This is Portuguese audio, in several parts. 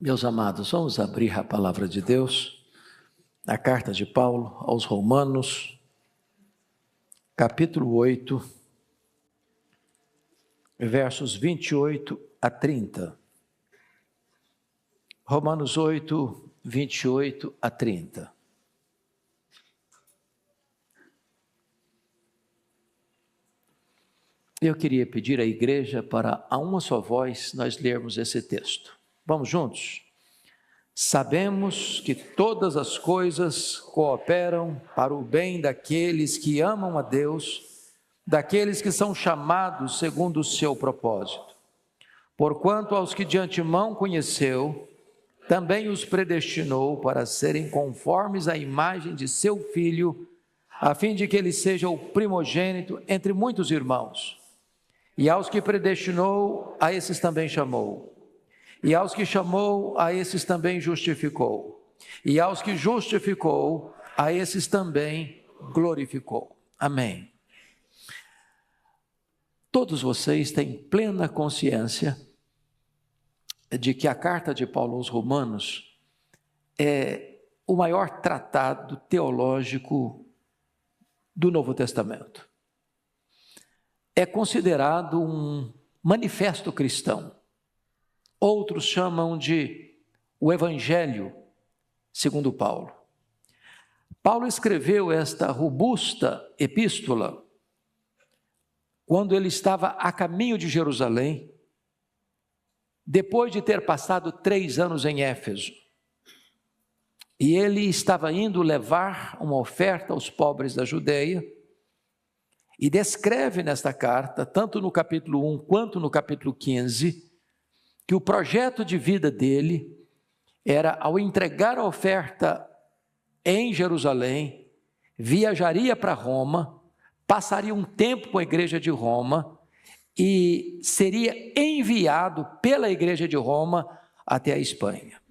Meus amados, vamos abrir a palavra de Deus, a carta de Paulo aos Romanos, capítulo 8, versos 28 a 30. Romanos 8, 28 a 30. Eu queria pedir à igreja para, a uma só voz, nós lermos esse texto. Vamos juntos? Sabemos que todas as coisas cooperam para o bem daqueles que amam a Deus, daqueles que são chamados segundo o seu propósito. Porquanto aos que de antemão conheceu, também os predestinou para serem conformes à imagem de seu Filho, a fim de que ele seja o primogênito entre muitos irmãos. E aos que predestinou, a esses também chamou. E aos que chamou, a esses também justificou. E aos que justificou, a esses também glorificou. Amém. Todos vocês têm plena consciência de que a carta de Paulo aos Romanos é o maior tratado teológico do Novo Testamento. É considerado um manifesto cristão. Outros chamam de o Evangelho segundo Paulo. Paulo escreveu esta robusta epístola quando ele estava a caminho de Jerusalém, depois de ter passado 3 anos em Éfeso. E ele estava indo levar uma oferta aos pobres da Judeia, e descreve nesta carta, tanto no capítulo 1 quanto no capítulo 15, que o projeto de vida dele era, ao entregar a oferta em Jerusalém, viajaria para Roma, passaria um tempo com a igreja de Roma e seria enviado pela igreja de Roma até a Espanha.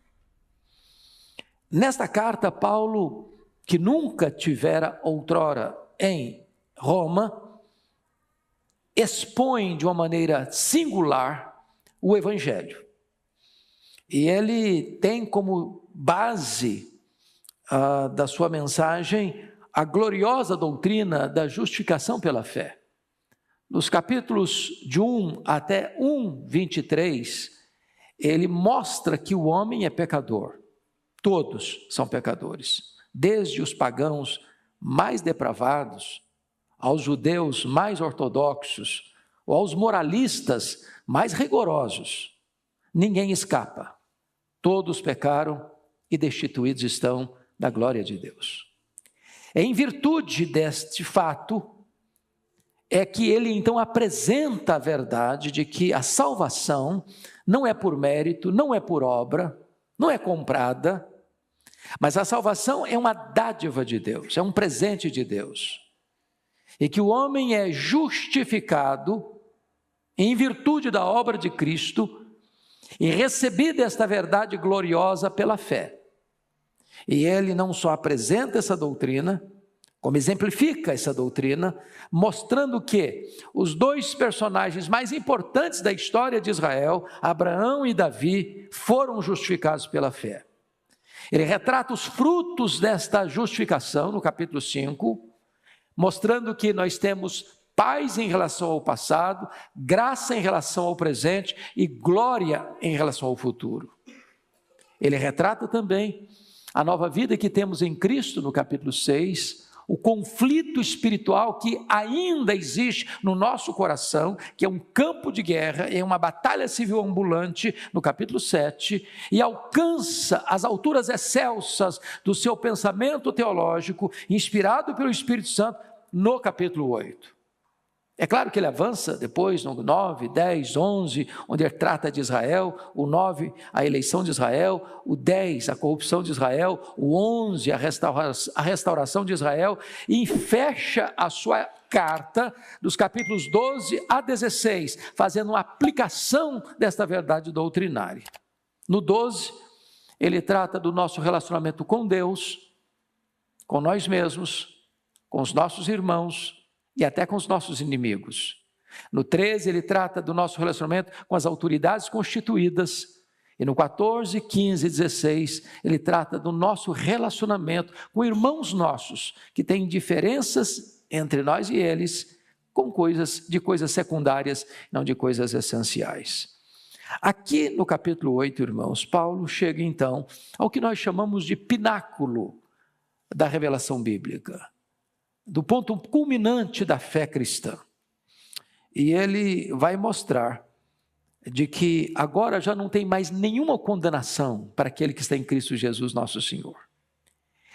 Nesta carta, Paulo, que nunca tivera outrora em Roma, expõe de uma maneira singular o Evangelho. E ele tem como base da sua mensagem a gloriosa doutrina da justificação pela fé. Nos capítulos de 1 até 1:23, ele mostra que o homem é pecador. Todos são pecadores, desde os pagãos mais depravados, aos judeus mais ortodoxos, ou aos moralistas mais rigorosos. Ninguém escapa. Todos pecaram e destituídos estão da glória de Deus. Em virtude deste fato, é que ele então apresenta a verdade de que a salvação não é por mérito, não é por obra, não é comprada, mas a salvação é uma dádiva de Deus, é um presente de Deus. E que o homem é justificado em virtude da obra de Cristo e recebida esta verdade gloriosa pela fé. E ele não só apresenta essa doutrina, como exemplifica essa doutrina, mostrando que os 2 personagens mais importantes da história de Israel, Abraão e Davi, foram justificados pela fé. Ele retrata os frutos desta justificação no capítulo 5, mostrando que nós temos paz em relação ao passado, graça em relação ao presente e glória em relação ao futuro. Ele retrata também a nova vida que temos em Cristo no capítulo 6, o conflito espiritual que ainda existe no nosso coração, que é um campo de guerra, é uma batalha civil ambulante, no capítulo 7, e alcança as alturas excelsas do seu pensamento teológico, inspirado pelo Espírito Santo, no capítulo 8. É claro que ele avança depois no 9, 10, 11, onde ele trata de Israel, o 9, a eleição de Israel, o 10, a corrupção de Israel, o 11, a restauração de Israel, e fecha a sua carta dos capítulos 12 a 16, fazendo uma aplicação desta verdade doutrinária. No 12, ele trata do nosso relacionamento com Deus, com nós mesmos, com os nossos irmãos, e até com os nossos inimigos. No 13, ele trata do nosso relacionamento com as autoridades constituídas E no 14, 15 e 16, ele trata do nosso relacionamento com irmãos nossos, que têm diferenças entre nós e eles, com coisas secundárias, não de coisas essenciais. Aqui no capítulo 8, irmãos, Paulo chega então ao que nós chamamos de pináculo da revelação bíblica, do ponto culminante da fé cristã. E ele vai mostrar de que agora já não tem mais nenhuma condenação para aquele que está em Cristo Jesus, nosso Senhor.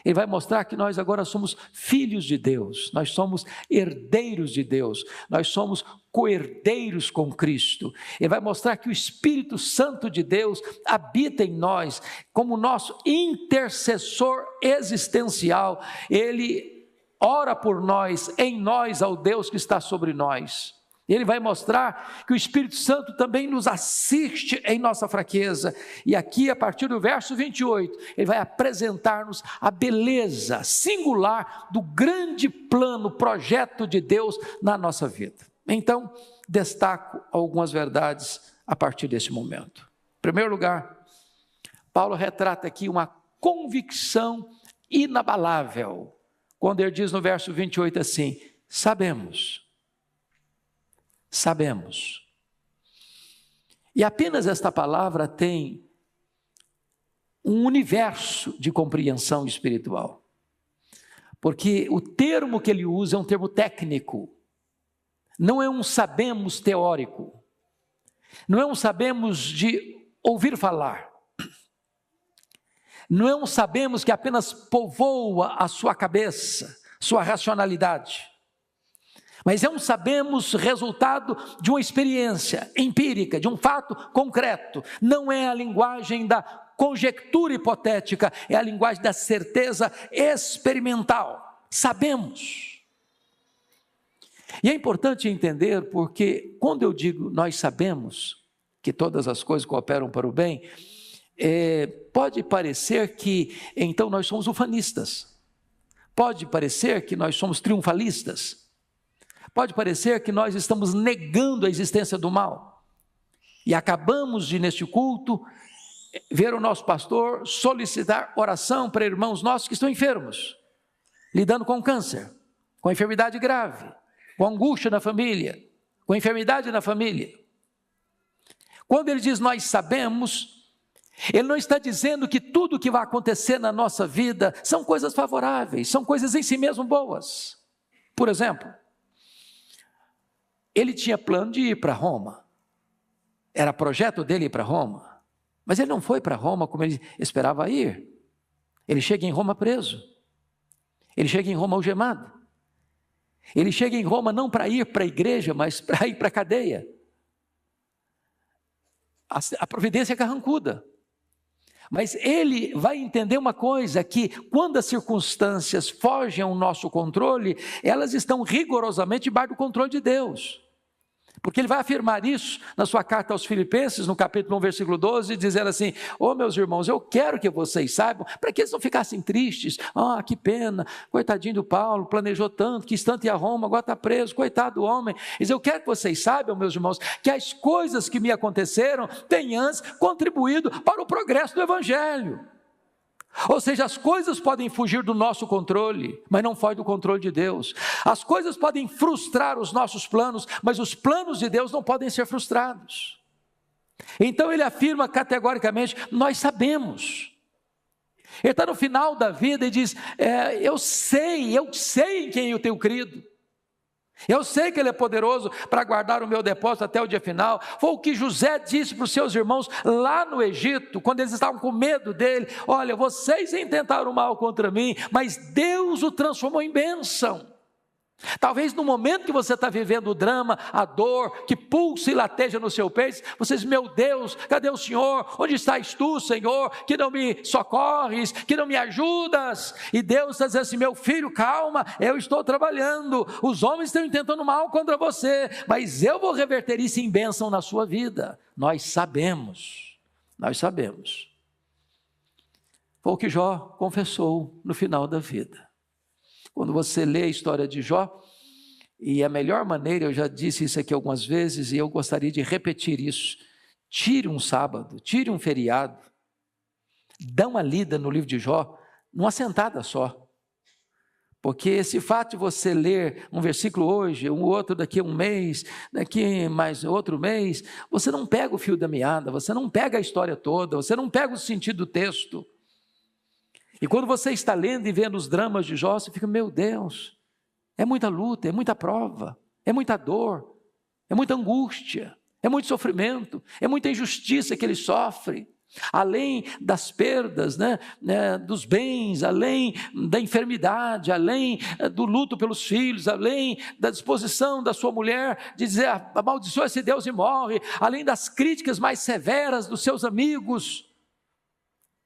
Ele vai mostrar que nós agora somos filhos de Deus, nós somos herdeiros de Deus, nós somos co-herdeiros com Cristo. Ele vai mostrar que o Espírito Santo de Deus habita em nós como nosso intercessor existencial. Ele ora por nós, em nós, ao Deus que está sobre nós. Ele vai mostrar que o Espírito Santo também nos assiste em nossa fraqueza. E aqui, a partir do verso 28, ele vai apresentar-nos a beleza singular do grande plano, projeto de Deus na nossa vida. Então, destaco algumas verdades a partir desse momento. Em primeiro lugar, Paulo retrata aqui uma convicção inabalável, quando ele diz no verso 28 assim: sabemos. E apenas esta palavra tem um universo de compreensão espiritual, porque o termo que ele usa é um termo técnico, não é um sabemos teórico, não é um sabemos de ouvir falar, não é um sabemos que apenas povoa a sua cabeça, sua racionalidade, mas é um sabemos resultado de uma experiência empírica, de um fato concreto. Não é a linguagem da conjectura hipotética, é a linguagem da certeza experimental. Sabemos. E é importante entender, porque quando eu digo nós sabemos que todas as coisas cooperam para o bem, pode parecer que então nós somos ufanistas, pode parecer que nós somos triunfalistas, pode parecer que nós estamos negando a existência do mal. E acabamos de, neste culto, ver o nosso pastor solicitar oração para irmãos nossos que estão enfermos, lidando com câncer, com enfermidade grave, com angústia na família, com enfermidade na família. Quando ele diz nós sabemos, ele não está dizendo que tudo que vai acontecer na nossa vida são coisas favoráveis, são coisas em si mesmo boas. Por exemplo, ele tinha plano de ir para Roma, era projeto dele ir para Roma, mas ele não foi para Roma como ele esperava ir. Ele chega em Roma preso, ele chega em Roma algemado, ele chega em Roma não para ir para a igreja, mas para ir para a cadeia. A providência é carrancuda. Mas ele vai entender uma coisa, que quando as circunstâncias fogem ao nosso controle, elas estão rigorosamente debaixo do controle de Deus. Porque ele vai afirmar isso na sua carta aos Filipenses, no capítulo 1, versículo 12, dizendo assim: meus irmãos, eu quero que vocês saibam, para que eles não ficassem tristes. Que pena, coitadinho do Paulo, planejou tanto, quis tanto ir a Roma, agora está preso, coitado do homem. Ele diz: eu quero que vocês saibam, meus irmãos, que as coisas que me aconteceram têm antes contribuído para o progresso do Evangelho. Ou seja, as coisas podem fugir do nosso controle, mas não foge do controle de Deus. As coisas podem frustrar os nossos planos, mas os planos de Deus não podem ser frustrados. Então ele afirma categoricamente: nós sabemos. Ele está no final da vida e diz: eu sei em quem eu tenho crido. Eu sei que Ele é poderoso para guardar o meu depósito até o dia final. Foi o que José disse para os seus irmãos lá no Egito, quando eles estavam com medo dele: olha, vocês intentaram mal contra mim, mas Deus o transformou em bênção. Talvez no momento que você está vivendo o drama, a dor, que pulsa e lateja no seu peito, você diz: meu Deus, cadê o Senhor? Onde estás tu, Senhor, que não me socorres, que não me ajudas? E Deus está dizendo assim: meu filho, calma, eu estou trabalhando, os homens estão intentando mal contra você, mas eu vou reverter isso em bênção na sua vida. Nós sabemos. Foi o que Jó confessou no final da vida. Quando você lê a história de Jó, e a melhor maneira, eu já disse isso aqui algumas vezes, e eu gostaria de repetir isso, tire um sábado, tire um feriado, dá uma lida no livro de Jó, numa sentada só. Porque esse fato de você ler um versículo hoje, um outro daqui a um mês, daqui mais outro mês, você não pega o fio da meada, você não pega a história toda, você não pega o sentido do texto. E quando você está lendo e vendo os dramas de Jó, você fica, meu Deus, é muita luta, é muita prova, é muita dor, é muita angústia, é muito sofrimento, é muita injustiça que ele sofre. Além das perdas, dos bens, além da enfermidade, além do luto pelos filhos, além da disposição da sua mulher de dizer, amaldiçoa esse Deus e morre, além das críticas mais severas dos seus amigos,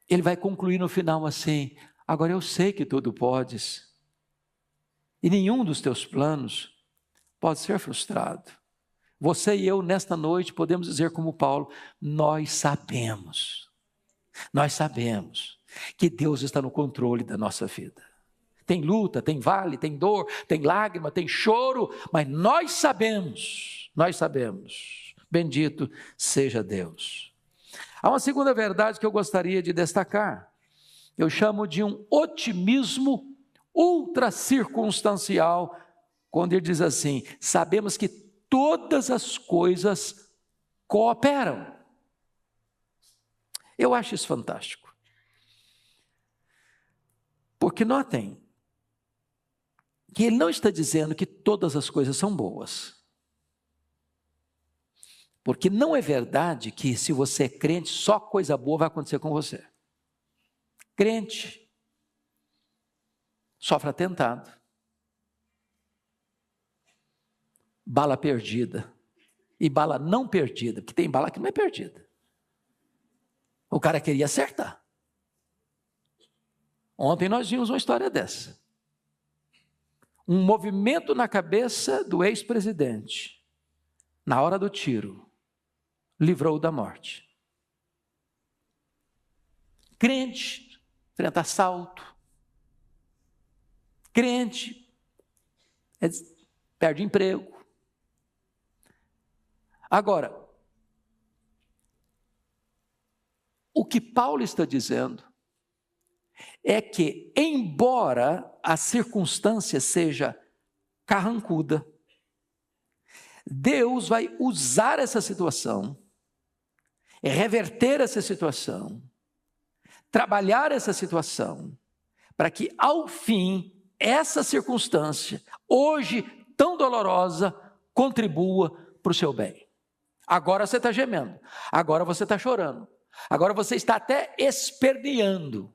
ele vai concluir no final assim, agora eu sei que tudo podes, e nenhum dos teus planos pode ser frustrado. Você e eu, nesta noite, podemos dizer como Paulo, nós sabemos que Deus está no controle da nossa vida. Tem luta, tem vale, tem dor, tem lágrima, tem choro, mas nós sabemos, bendito seja Deus. Há uma segunda verdade que eu gostaria de destacar, eu chamo de um otimismo ultra circunstancial, quando ele diz assim, sabemos que todas as coisas cooperam. Eu acho isso fantástico. Porque notem que ele não está dizendo que todas as coisas são boas. Porque não é verdade que se você é crente, só coisa boa vai acontecer com você. Crente sofre atentado, bala perdida e bala não perdida, porque tem bala que não é perdida. O cara queria acertar. Ontem nós vimos uma história dessa. Um movimento na cabeça do ex-presidente, na hora do tiro, livrou da morte. Crente enfrenta assalto. Crente perde emprego. Agora, o que Paulo está dizendo é que, embora a circunstância seja carrancuda, Deus vai usar essa situação, reverter essa situação, trabalhar essa situação, para que, ao fim, essa circunstância, hoje tão dolorosa, contribua para o seu bem. Agora você está gemendo, agora você está chorando, agora você está até esperneando,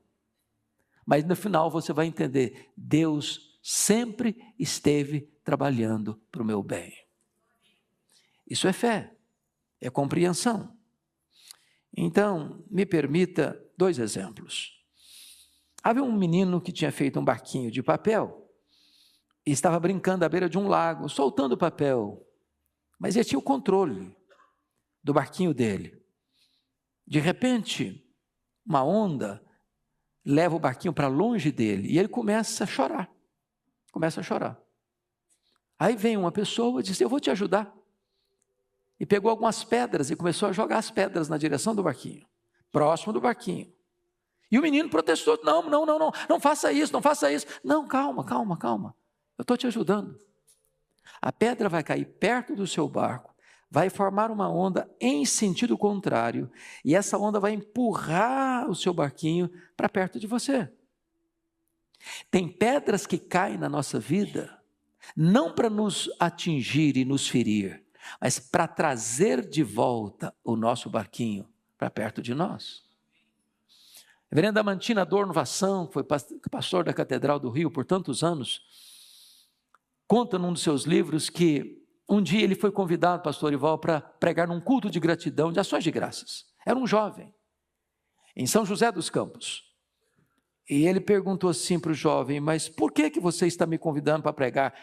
mas no final você vai entender, Deus sempre esteve trabalhando para o meu bem. Isso é fé, é compreensão. Então, me permita 2 exemplos. Havia um menino que tinha feito um barquinho de papel e estava brincando à beira de um lago, soltando papel, mas ele tinha o controle do barquinho dele. De repente, uma onda leva o barquinho para longe dele e ele começa a chorar. Aí vem uma pessoa e diz, eu vou te ajudar. E pegou algumas pedras e começou a jogar as pedras na direção do barquinho, próximo do barquinho. E o menino protestou, não faça isso. Não, calma, eu estou te ajudando. A pedra vai cair perto do seu barco, vai formar uma onda em sentido contrário, e essa onda vai empurrar o seu barquinho para perto de você. Tem pedras que caem na nossa vida, não para nos atingir e nos ferir, mas para trazer de volta o nosso barquinho para perto de nós. A reverenda Amantina Adorno Vassão, que foi pastor da Catedral do Rio por tantos anos, conta num dos seus livros que um dia ele foi convidado, pastor Ival, para pregar num culto de gratidão, de ações de graças. Era um jovem, em São José dos Campos. E ele perguntou assim para o jovem, mas por que você está me convidando para pregar?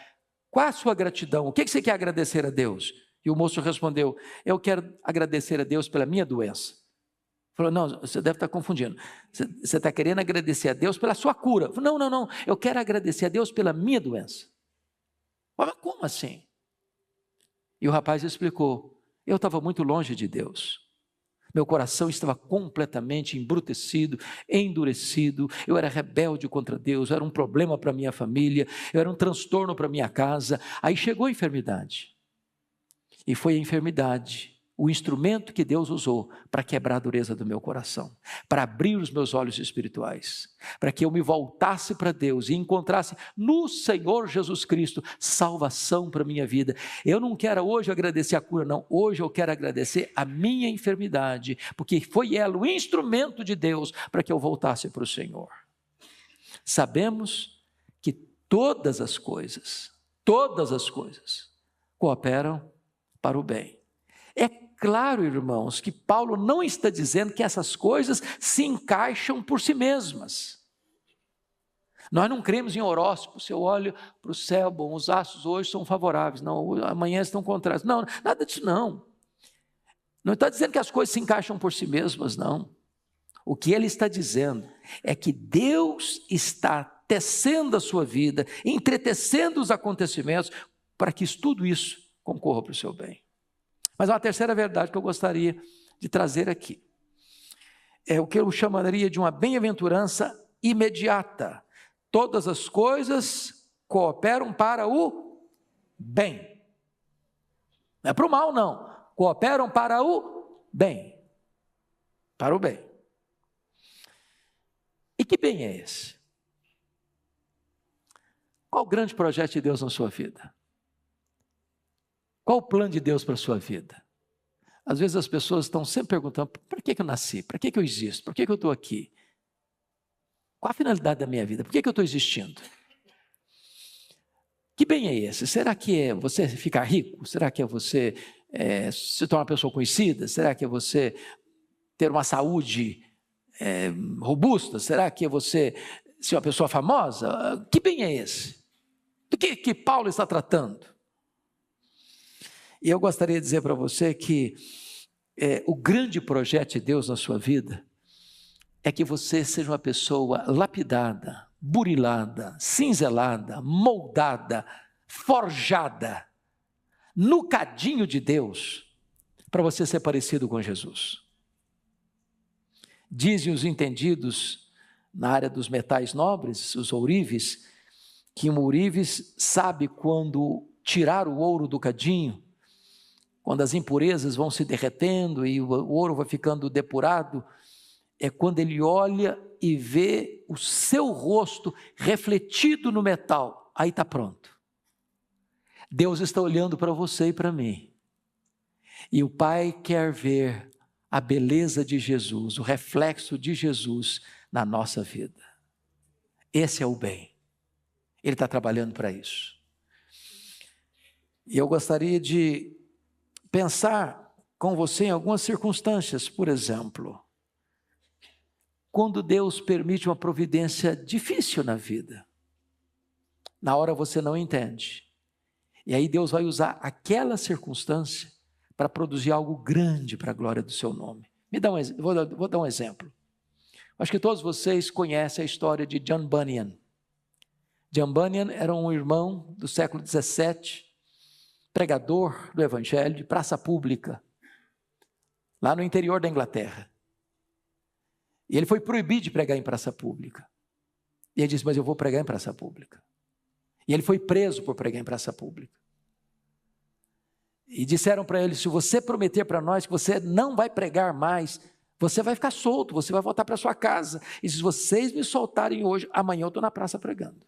Qual a sua gratidão? O que você quer agradecer a Deus? E o moço respondeu, eu quero agradecer a Deus pela minha doença. Falou, não, você deve estar confundindo. Você está querendo agradecer a Deus pela sua cura. Falou, não, eu quero agradecer a Deus pela minha doença. Falou, mas como assim? E o rapaz explicou, eu estava muito longe de Deus. Meu coração estava completamente embrutecido, endurecido, eu era rebelde contra Deus, eu era um problema para minha família, eu era um transtorno para minha casa. Aí chegou a enfermidade, e foi a enfermidade o instrumento que Deus usou para quebrar a dureza do meu coração, para abrir os meus olhos espirituais, para que eu me voltasse para Deus e encontrasse no Senhor Jesus Cristo salvação para a minha vida. Eu não quero hoje agradecer a cura, não. Hoje eu quero agradecer a minha enfermidade, porque foi ela o instrumento de Deus para que eu voltasse para o Senhor. Sabemos que todas as coisas cooperam para o bem. É claro, irmãos, que Paulo não está dizendo que essas coisas se encaixam por si mesmas. Nós não cremos em horóscopo. Se eu olho para o céu, bom, os astros hoje são favoráveis, não, amanhã estão contrários. Não, nada disso não. Não está dizendo que as coisas se encaixam por si mesmas, não. O que ele está dizendo é que Deus está tecendo a sua vida, entretecendo os acontecimentos, para que tudo isso concorra para o seu bem. Mas uma terceira verdade que eu gostaria de trazer aqui é o que eu chamaria de uma bem-aventurança imediata. Todas as coisas cooperam para o bem. Não é para o mal, não. Cooperam para o bem. Para o bem. E que bem é esse? Qual o grande projeto de Deus na sua vida? Qual o plano de Deus para a sua vida? Às vezes as pessoas estão sempre perguntando, para que eu nasci? Para que eu existo? Por que eu estou aqui? Qual a finalidade da minha vida? Por que eu estou existindo? Que bem é esse? Será que é você ficar rico? Será que é você se tornar uma pessoa conhecida? Será que é você ter uma saúde robusta? Será que é você ser uma pessoa famosa? Que bem é esse? Do que Paulo está tratando? E eu gostaria de dizer para você que o grande projeto de Deus na sua vida é que você seja uma pessoa lapidada, burilada, cinzelada, moldada, forjada no cadinho de Deus, para você ser parecido com Jesus. Dizem os entendidos na área dos metais nobres, os ourives, que um ourives sabe quando tirar o ouro do cadinho, quando as impurezas vão se derretendo e o ouro vai ficando depurado, é quando ele olha e vê o seu rosto refletido no metal. Aí está pronto. Deus está olhando para você e para mim. E o Pai quer ver a beleza de Jesus, o reflexo de Jesus na nossa vida. Esse é o bem. Ele está trabalhando para isso. E eu gostaria de pensar com você em algumas circunstâncias, por exemplo, quando Deus permite uma providência difícil na vida, na hora você não entende, e aí Deus vai usar aquela circunstância para produzir algo grande para a glória do seu nome. Vou dar um exemplo. Acho que todos vocês conhecem a história de John Bunyan. John Bunyan era um irmão do século 17, pregador do Evangelho de praça pública, lá no interior da Inglaterra. E ele foi proibido de pregar em praça pública. E ele disse, mas eu vou pregar em praça pública. E ele foi preso por pregar em praça pública. E disseram para ele, se você prometer para nós que você não vai pregar mais, você vai ficar solto, você vai voltar para sua casa. E se vocês me soltarem hoje, amanhã eu estou na praça pregando.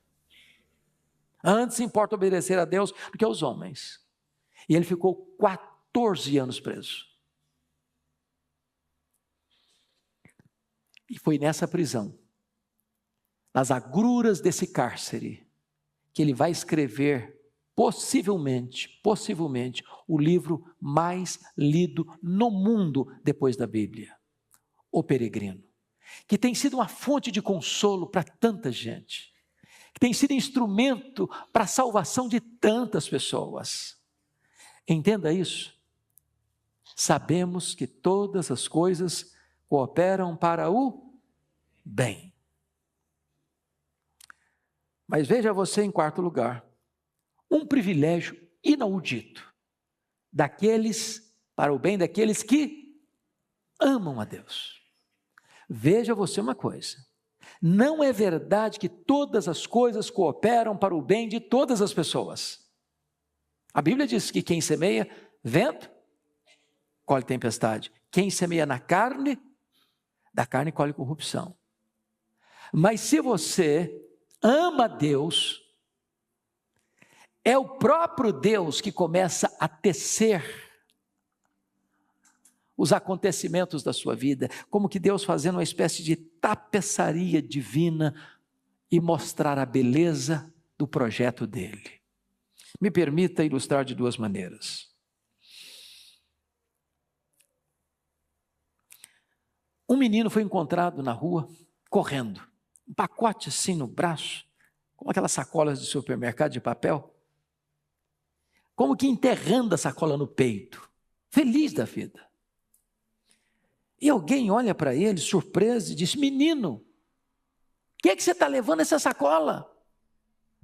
Antes importa obedecer a Deus do que aos homens. E ele ficou 14 anos preso. E foi nessa prisão, nas agruras desse cárcere, que ele vai escrever, possivelmente, o livro mais lido no mundo depois da Bíblia, O Peregrino, que tem sido uma fonte de consolo para tanta gente, que tem sido instrumento para a salvação de tantas pessoas. Entenda isso. Sabemos que todas as coisas cooperam para o bem. Mas veja você em quarto lugar, um privilégio inaudito para o bem daqueles que amam a Deus. Veja você uma coisa, não é verdade que todas as coisas cooperam para o bem de todas as pessoas. A Bíblia diz que quem semeia vento, colhe tempestade. Quem semeia na carne, da carne colhe corrupção. Mas se você ama Deus, é o próprio Deus que começa a tecer os acontecimentos da sua vida, como que Deus fazendo uma espécie de tapeçaria divina e mostrar a beleza do projeto dele. Me permita ilustrar de duas maneiras. Um menino foi encontrado na rua, correndo, um pacote assim no braço, como aquelas sacolas de supermercado de papel, como que enterrando a sacola no peito, feliz da vida. E alguém olha para ele, surpreso, e diz: menino, o que é que você está levando essa sacola?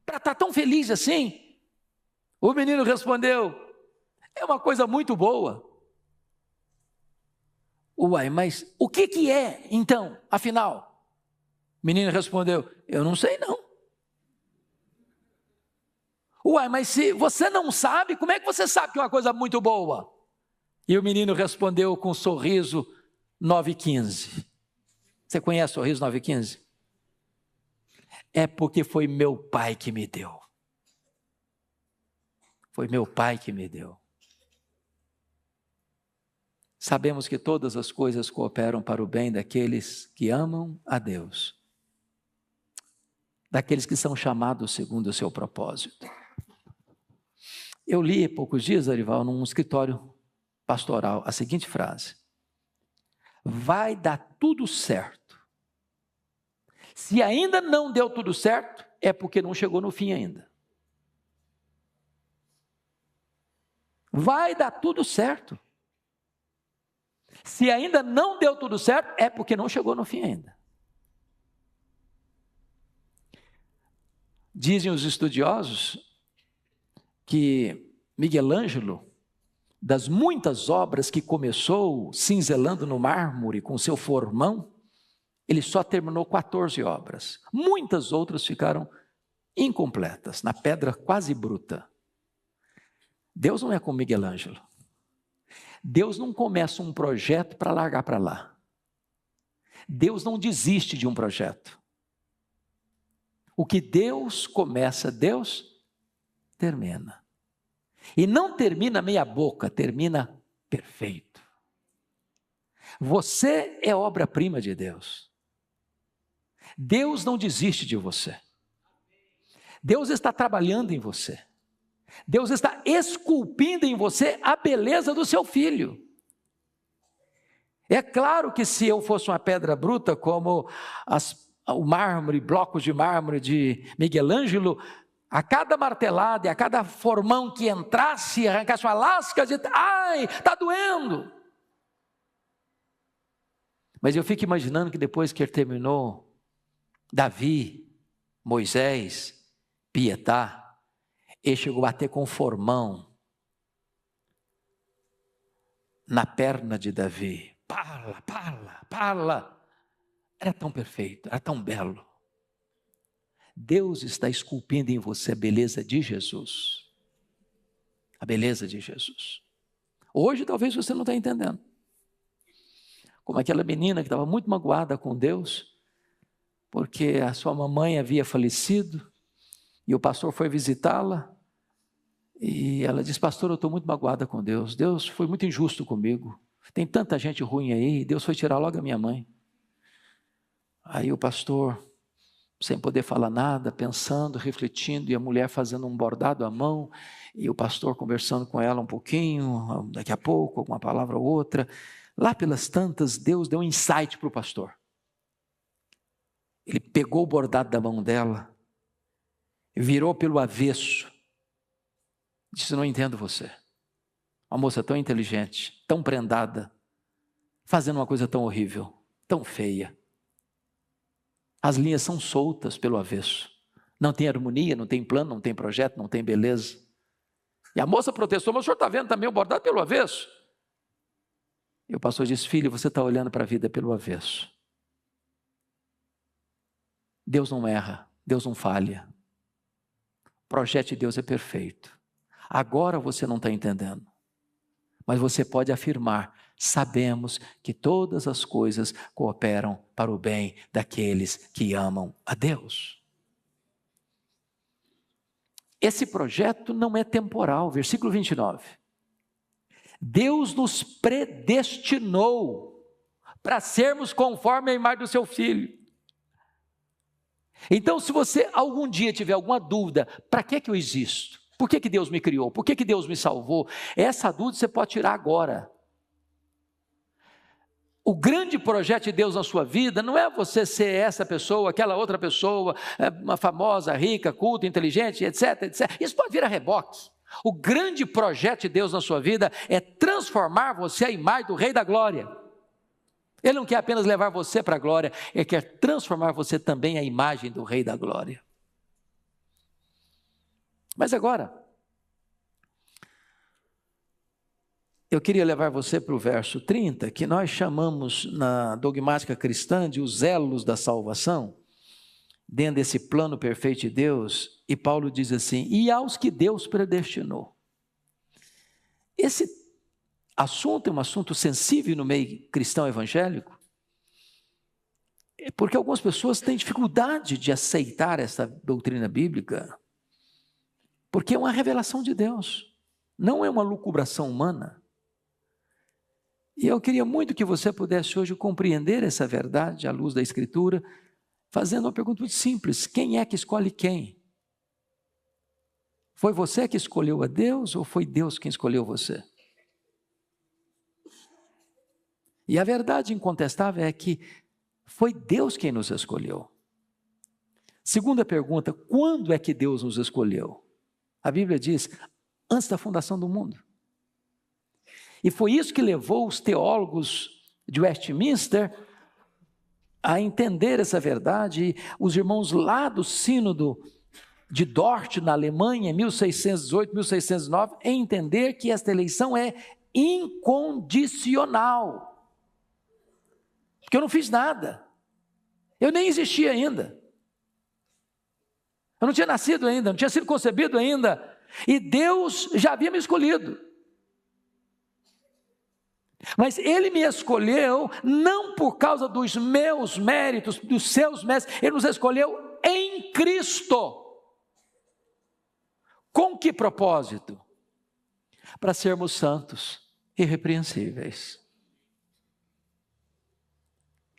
Para estar tão feliz assim? O menino respondeu: é uma coisa muito boa. Uai, mas o que é então, afinal? O menino respondeu: eu não sei não. Uai, mas se você não sabe, como é que você sabe que é uma coisa muito boa? E o menino respondeu com um sorriso 9,15. Você conhece o sorriso 9,15? É porque foi meu pai que me deu. Foi meu pai que me deu. Sabemos que todas as coisas cooperam para o bem daqueles que amam a Deus, daqueles que são chamados segundo o seu propósito. Eu li há poucos dias, Arival, num escritório pastoral, a seguinte frase: vai dar tudo certo. Se ainda não deu tudo certo, é porque não chegou no fim ainda. Vai dar tudo certo. Se ainda não deu tudo certo, é porque não chegou no fim ainda. Dizem os estudiosos que Miguel Ângelo, das muitas obras que começou cinzelando no mármore com seu formão, ele só terminou 14 obras. Muitas outras ficaram incompletas, na pedra quase bruta. Deus não é como Miguel Ângelo. Deus não começa um projeto para largar para lá. Deus não desiste de um projeto. O que Deus começa, Deus termina. E não termina meia boca, termina perfeito. Você é obra-prima de Deus. Deus não desiste de você. Deus está trabalhando em você. Deus está esculpindo em você a beleza do seu filho. É claro que se eu fosse uma pedra bruta, como o mármore, blocos de mármore de Miguel Ângelo, a cada martelada e a cada formão que entrasse, arrancasse uma lasca, dizia: ai, está doendo. Mas eu fico imaginando que depois que ele terminou, Davi, Moisés, Pietá, ele chegou a bater com um formão na perna de Davi. Pala. Era tão perfeito, era tão belo. Deus está esculpindo em você a beleza de Jesus. A beleza de Jesus. Hoje talvez você não está entendendo. Como aquela menina que estava muito magoada com Deus, porque a sua mamãe havia falecido, e o pastor foi visitá-la, e ela disse: pastor, eu estou muito magoada com Deus. Deus foi muito injusto comigo. Tem tanta gente ruim aí, Deus foi tirar logo a minha mãe. Aí o pastor, sem poder falar nada, pensando, refletindo, e a mulher fazendo um bordado à mão, e o pastor conversando com ela um pouquinho, daqui a pouco, alguma palavra ou outra. Lá pelas tantas, Deus deu um insight para o pastor. Ele pegou o bordado da mão dela, virou pelo avesso, disse: não entendo você. Uma moça tão inteligente, tão prendada, fazendo uma coisa tão horrível, tão feia. As linhas são soltas pelo avesso. Não tem harmonia, não tem plano, não tem projeto, não tem beleza. E a moça protestou: mas o senhor está vendo também o bordado pelo avesso? E o pastor disse: filho, você está olhando para a vida pelo avesso. Deus não erra, Deus não falha. O projeto de Deus é perfeito. Agora você não está entendendo, mas você pode afirmar: sabemos que todas as coisas cooperam para o bem daqueles que amam a Deus. Esse projeto não é temporal. Versículo 29. Deus nos predestinou para sermos conforme a imagem do seu Filho. Então, se você algum dia tiver alguma dúvida, para que eu existo? Por que Deus me criou? Por que Deus me salvou? Essa dúvida você pode tirar agora. O grande projeto de Deus na sua vida não é você ser essa pessoa, aquela outra pessoa, uma famosa, rica, culta, inteligente, etc, etc. Isso pode vir a reboque. O grande projeto de Deus na sua vida é transformar você à imagem do Rei da Glória. Ele não quer apenas levar você para a glória, ele quer transformar você também à imagem do Rei da Glória. Mas agora, eu queria levar você para o verso 30, que nós chamamos na dogmática cristã de os elos da salvação, dentro desse plano perfeito de Deus, e Paulo diz assim: e aos que Deus predestinou. Esse assunto é um assunto sensível no meio cristão evangélico, porque algumas pessoas têm dificuldade de aceitar essa doutrina bíblica, porque é uma revelação de Deus, não é uma lucubração humana. E eu queria muito que você pudesse hoje compreender essa verdade à luz da Escritura, fazendo uma pergunta muito simples: quem é que escolhe quem? Foi você que escolheu a Deus ou foi Deus quem escolheu você? E a verdade incontestável é que foi Deus quem nos escolheu. Segunda pergunta: quando é que Deus nos escolheu? A Bíblia diz: antes da fundação do mundo. E foi isso que levou os teólogos de Westminster a entender essa verdade. Os irmãos lá do sínodo de Dort, na Alemanha, em 1618, 1609, a entender que esta eleição é incondicional. Porque eu não fiz nada. Eu nem existia ainda. Eu não tinha nascido ainda, não tinha sido concebido ainda. E Deus já havia me escolhido. Mas Ele me escolheu não por causa dos meus méritos, dos seus méritos. Ele nos escolheu em Cristo. Com que propósito? Para sermos santos, irrepreensíveis.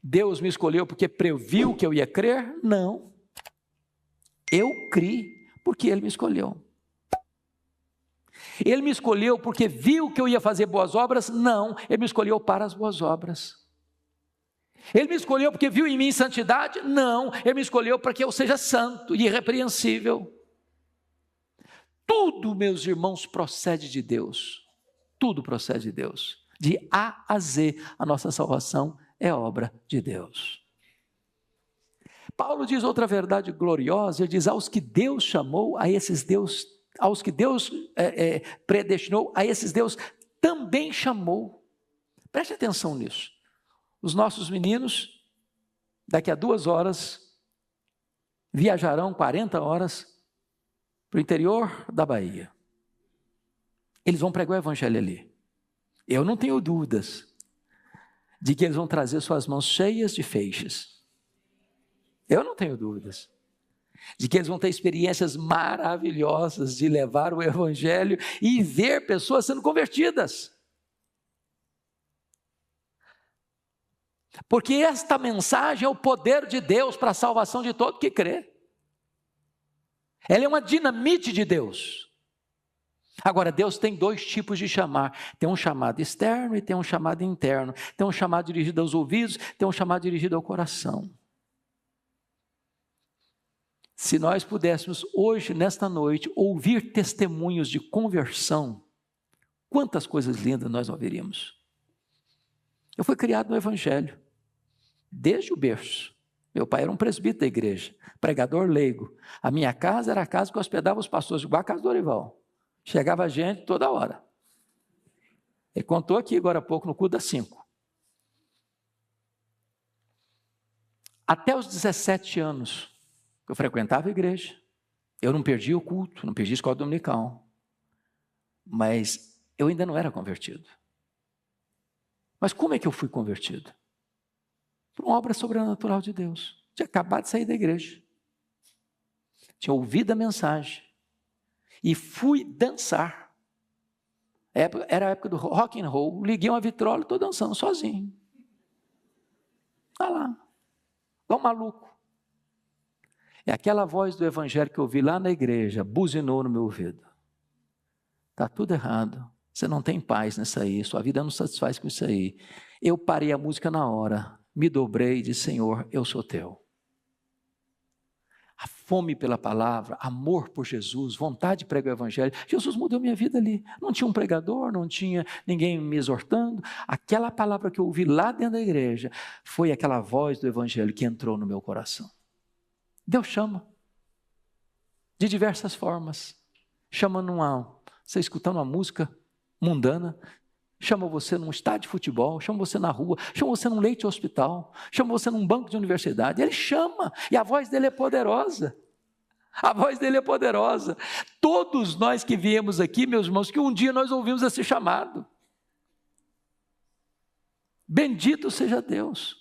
Deus me escolheu porque previu que eu ia crer? Não. Eu criei porque Ele me escolheu. Ele me escolheu porque viu que eu ia fazer boas obras? Não, Ele me escolheu para as boas obras. Ele me escolheu porque viu em mim santidade? Não, Ele me escolheu para que eu seja santo e irrepreensível. Tudo, meus irmãos, procede de Deus. Tudo procede de Deus. De A a Z, a nossa salvação é obra de Deus. Paulo diz outra verdade gloriosa, ele diz: aos que Deus chamou, a esses Deus, aos que Deus predestinou, a esses Deus também chamou. Preste atenção nisso. Os nossos meninos, daqui a 2 horas, viajarão 40 horas para o interior da Bahia. Eles vão pregar o evangelho ali. Eu não tenho dúvidas de que eles vão trazer suas mãos cheias de feixes. Eu não tenho dúvidas de que eles vão ter experiências maravilhosas de levar o evangelho e ver pessoas sendo convertidas. Porque esta mensagem é o poder de Deus para a salvação de todo que crê. Ela é uma dinamite de Deus. Agora, Deus tem 2 tipos de chamar. Tem um chamado externo e tem um chamado interno. Tem um chamado dirigido aos ouvidos, tem um chamado dirigido ao coração. Se nós pudéssemos hoje, nesta noite, ouvir testemunhos de conversão, quantas coisas lindas nós ouviríamos. Eu fui criado no evangelho, desde o berço. Meu pai era um presbítero da igreja, pregador leigo. A minha casa era a casa que hospedava os pastores, igual a casa do Dorival. Chegava gente toda hora. Ele contou aqui agora há pouco no culto das 5. Até os 17 anos, eu frequentava a igreja, eu não perdia o culto, não perdia a escola dominical, mas eu ainda não era convertido. Mas como é que eu fui convertido? Por uma obra sobrenatural de Deus. Tinha acabado de sair da igreja, tinha ouvido a mensagem e fui dançar. Era a época do rock and roll, liguei uma vitrola e estou dançando sozinho. Está lá, igual um maluco. E aquela voz do evangelho que eu ouvi lá na igreja buzinou no meu ouvido. Está tudo errado, você não tem paz nisso aí, sua vida não satisfaz com isso aí. Eu parei a música na hora, me dobrei e disse: Senhor, eu sou teu. A fome pela palavra, amor por Jesus, vontade de pregar o evangelho. Jesus mudou minha vida ali. Não tinha um pregador, não tinha ninguém me exortando. Aquela palavra que eu ouvi lá dentro da igreja foi aquela voz do evangelho que entrou no meu coração. Deus chama de diversas formas. Chama você escutando uma música mundana, chama você num estádio de futebol, chama você na rua, chama você num leito de hospital, chama você num banco de universidade. Ele chama, e a voz dele é poderosa. A voz dele é poderosa. Todos nós que viemos aqui, meus irmãos, que um dia nós ouvimos esse chamado. Bendito seja Deus.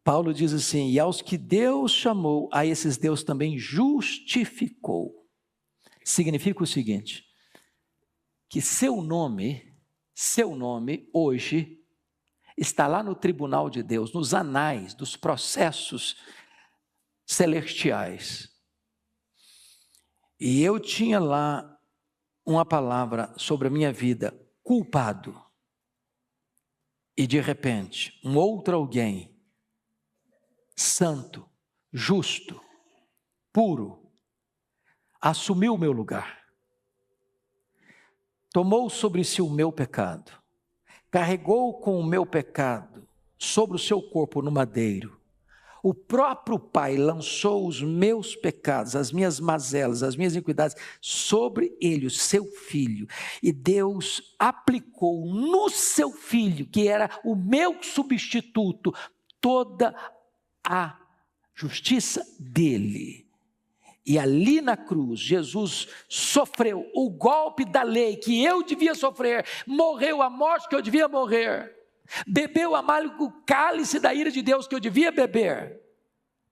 Paulo diz assim: e aos que Deus chamou, a esses Deus também justificou. Significa o seguinte, que seu nome hoje está lá no tribunal de Deus, nos anais dos processos celestiais. E eu tinha lá uma palavra sobre a minha vida, culpado. E de repente, um outro alguém, santo, justo, puro, assumiu o meu lugar, tomou sobre si o meu pecado, carregou com o meu pecado sobre o seu corpo no madeiro. O próprio Pai lançou os meus pecados, as minhas mazelas, as minhas iniquidades sobre ele, o seu Filho. E Deus aplicou no seu Filho, que era o meu substituto, toda a justiça dele. E ali na cruz, Jesus sofreu o golpe da lei que eu devia sofrer, morreu a morte que eu devia morrer, bebeu o amargo cálice da ira de Deus que eu devia beber,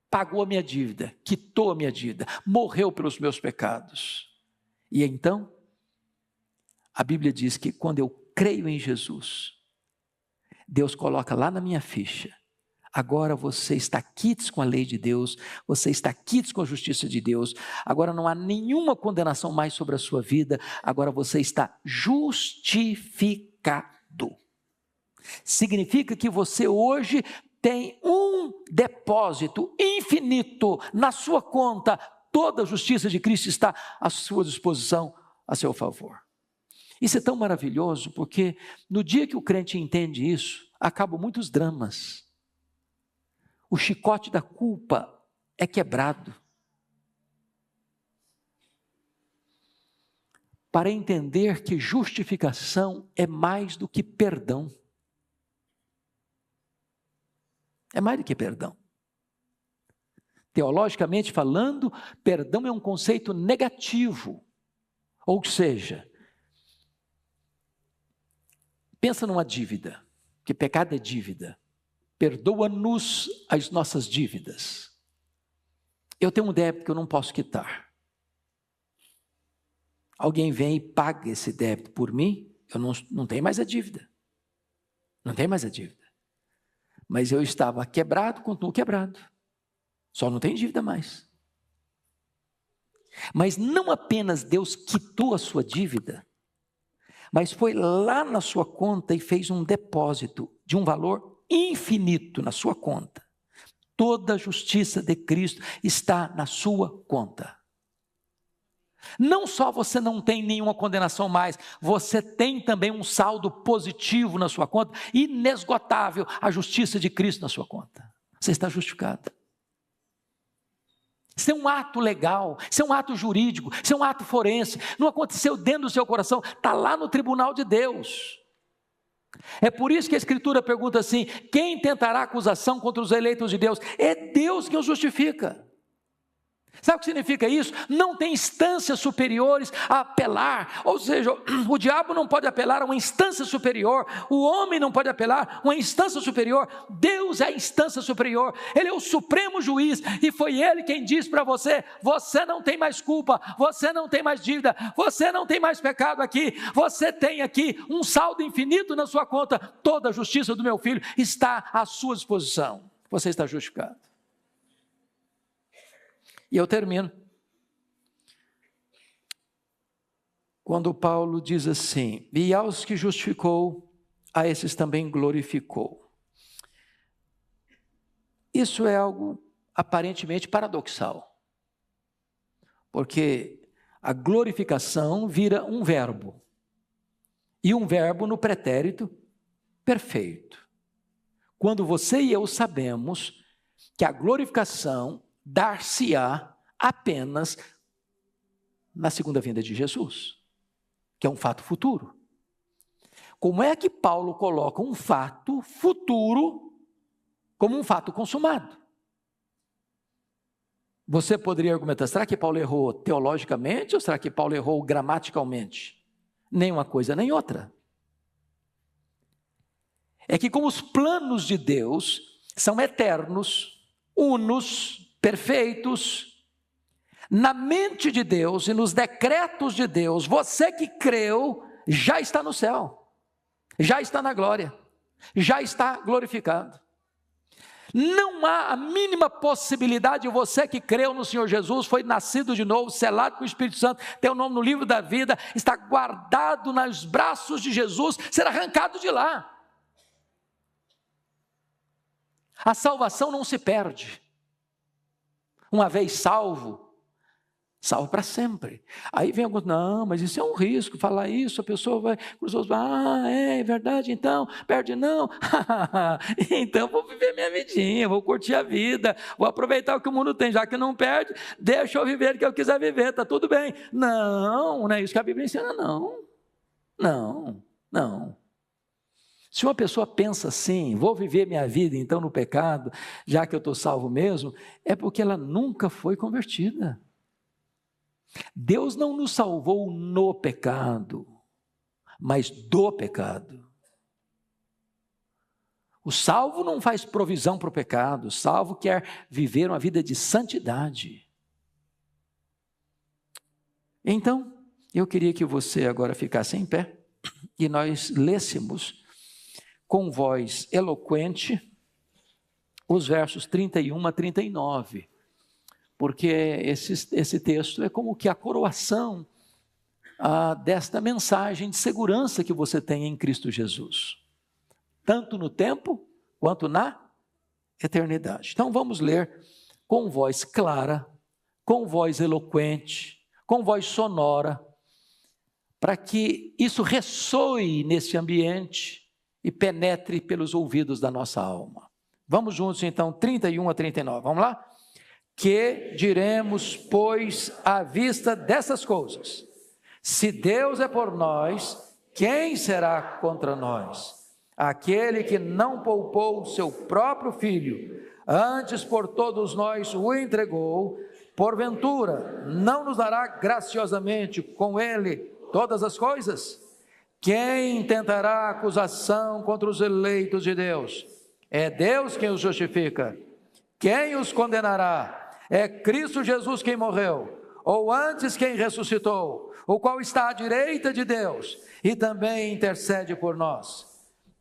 pagou a minha dívida, quitou a minha dívida, morreu pelos meus pecados. E então, a Bíblia diz que quando eu creio em Jesus, Deus coloca lá na minha ficha: agora você está quites com a lei de Deus, você está quites com a justiça de Deus, agora não há nenhuma condenação mais sobre a sua vida, agora você está justificado. Significa que você hoje tem um depósito infinito na sua conta, toda a justiça de Cristo está à sua disposição, a seu favor. Isso é tão maravilhoso, porque no dia que o crente entende isso, acabam muitos dramas. O chicote da culpa é quebrado. Para entender que justificação é mais do que perdão. É mais do que perdão. Teologicamente falando, perdão é um conceito negativo. Ou seja, pensa numa dívida, que pecado é dívida. Perdoa-nos as nossas dívidas. Eu tenho um débito que eu não posso quitar. Alguém vem e paga esse débito por mim, eu não tenho mais a dívida. Não tenho mais a dívida. Mas eu estava quebrado, continuo quebrado. Só não tenho dívida mais. Mas não apenas Deus quitou a sua dívida, mas foi lá na sua conta e fez um depósito de um valor infinito na sua conta. Toda a justiça de Cristo está na sua conta. Não só você não tem nenhuma condenação mais, você tem também um saldo positivo na sua conta, inesgotável, a justiça de Cristo na sua conta. Você está justificado. Isso é um ato legal, isso é um ato jurídico, isso é um ato forense, não aconteceu dentro do seu coração, está lá no tribunal de Deus. É por isso que a Escritura pergunta assim: quem tentará acusação contra os eleitos de Deus? É Deus quem os justifica. Sabe o que significa isso? Não tem instâncias superiores a apelar, ou seja, o diabo não pode apelar a uma instância superior, o homem não pode apelar a uma instância superior, Deus é a instância superior, Ele é o supremo juiz, e foi Ele quem disse para você: você não tem mais culpa, você não tem mais dívida, você não tem mais pecado aqui, você tem aqui um saldo infinito na sua conta, toda a justiça do meu filho está à sua disposição, você está justificado. E eu termino. Quando Paulo diz assim: e aos que justificou, a esses também glorificou. Isso é algo aparentemente paradoxal. Porque a glorificação vira um verbo. E um verbo no pretérito perfeito. Quando você e eu sabemos que a glorificação dar-se-á apenas na segunda vinda de Jesus, que é um fato futuro. Como é que Paulo coloca um fato futuro como um fato consumado? Você poderia argumentar: será que Paulo errou teologicamente ou será que Paulo errou gramaticalmente? Nem uma coisa nem outra. É que como os planos de Deus são eternos, unos, perfeitos, na mente de Deus e nos decretos de Deus, você que creu já está no céu, já está na glória, já está glorificado. Não há a mínima possibilidade de você que creu no Senhor Jesus, foi nascido de novo, selado com o Espírito Santo, tem o nome no livro da vida, está guardado nos braços de Jesus, ser arrancado de lá. A salvação não se perde. Uma vez salvo, salvo para sempre. Aí vem alguns: não, mas isso é um risco, falar isso, a pessoa vai, é verdade, então, perde não, então vou viver minha vidinha, vou curtir a vida, vou aproveitar o que o mundo tem, já que não perde, deixa eu viver o que eu quiser viver, está tudo bem. Não é isso que a Bíblia ensina, não. Se uma pessoa pensa assim: vou viver minha vida então no pecado, já que eu estou salvo mesmo, é porque ela nunca foi convertida. Deus não nos salvou no pecado, mas do pecado. O salvo não faz provisão para o pecado, o salvo quer viver uma vida de santidade. Então, eu queria que você agora ficasse em pé e nós lêssemos com voz eloquente os versos 31 a 39, porque esse texto é como que a coroação desta mensagem de segurança que você tem em Cristo Jesus, tanto no tempo quanto na eternidade. Então vamos ler com voz clara, com voz eloquente, com voz sonora, para que isso ressoe nesse ambiente e penetre pelos ouvidos da nossa alma. Vamos juntos então, 31 a 39, vamos lá? Que diremos, pois, à vista dessas coisas? Se Deus é por nós, quem será contra nós? Aquele que não poupou o seu próprio filho, antes por todos nós o entregou, porventura não nos dará graciosamente com ele todas as coisas? Quem tentará acusação contra os eleitos de Deus? É Deus quem os justifica. Quem os condenará? É Cristo Jesus quem morreu, ou antes quem ressuscitou, o qual está à direita de Deus e também intercede por nós.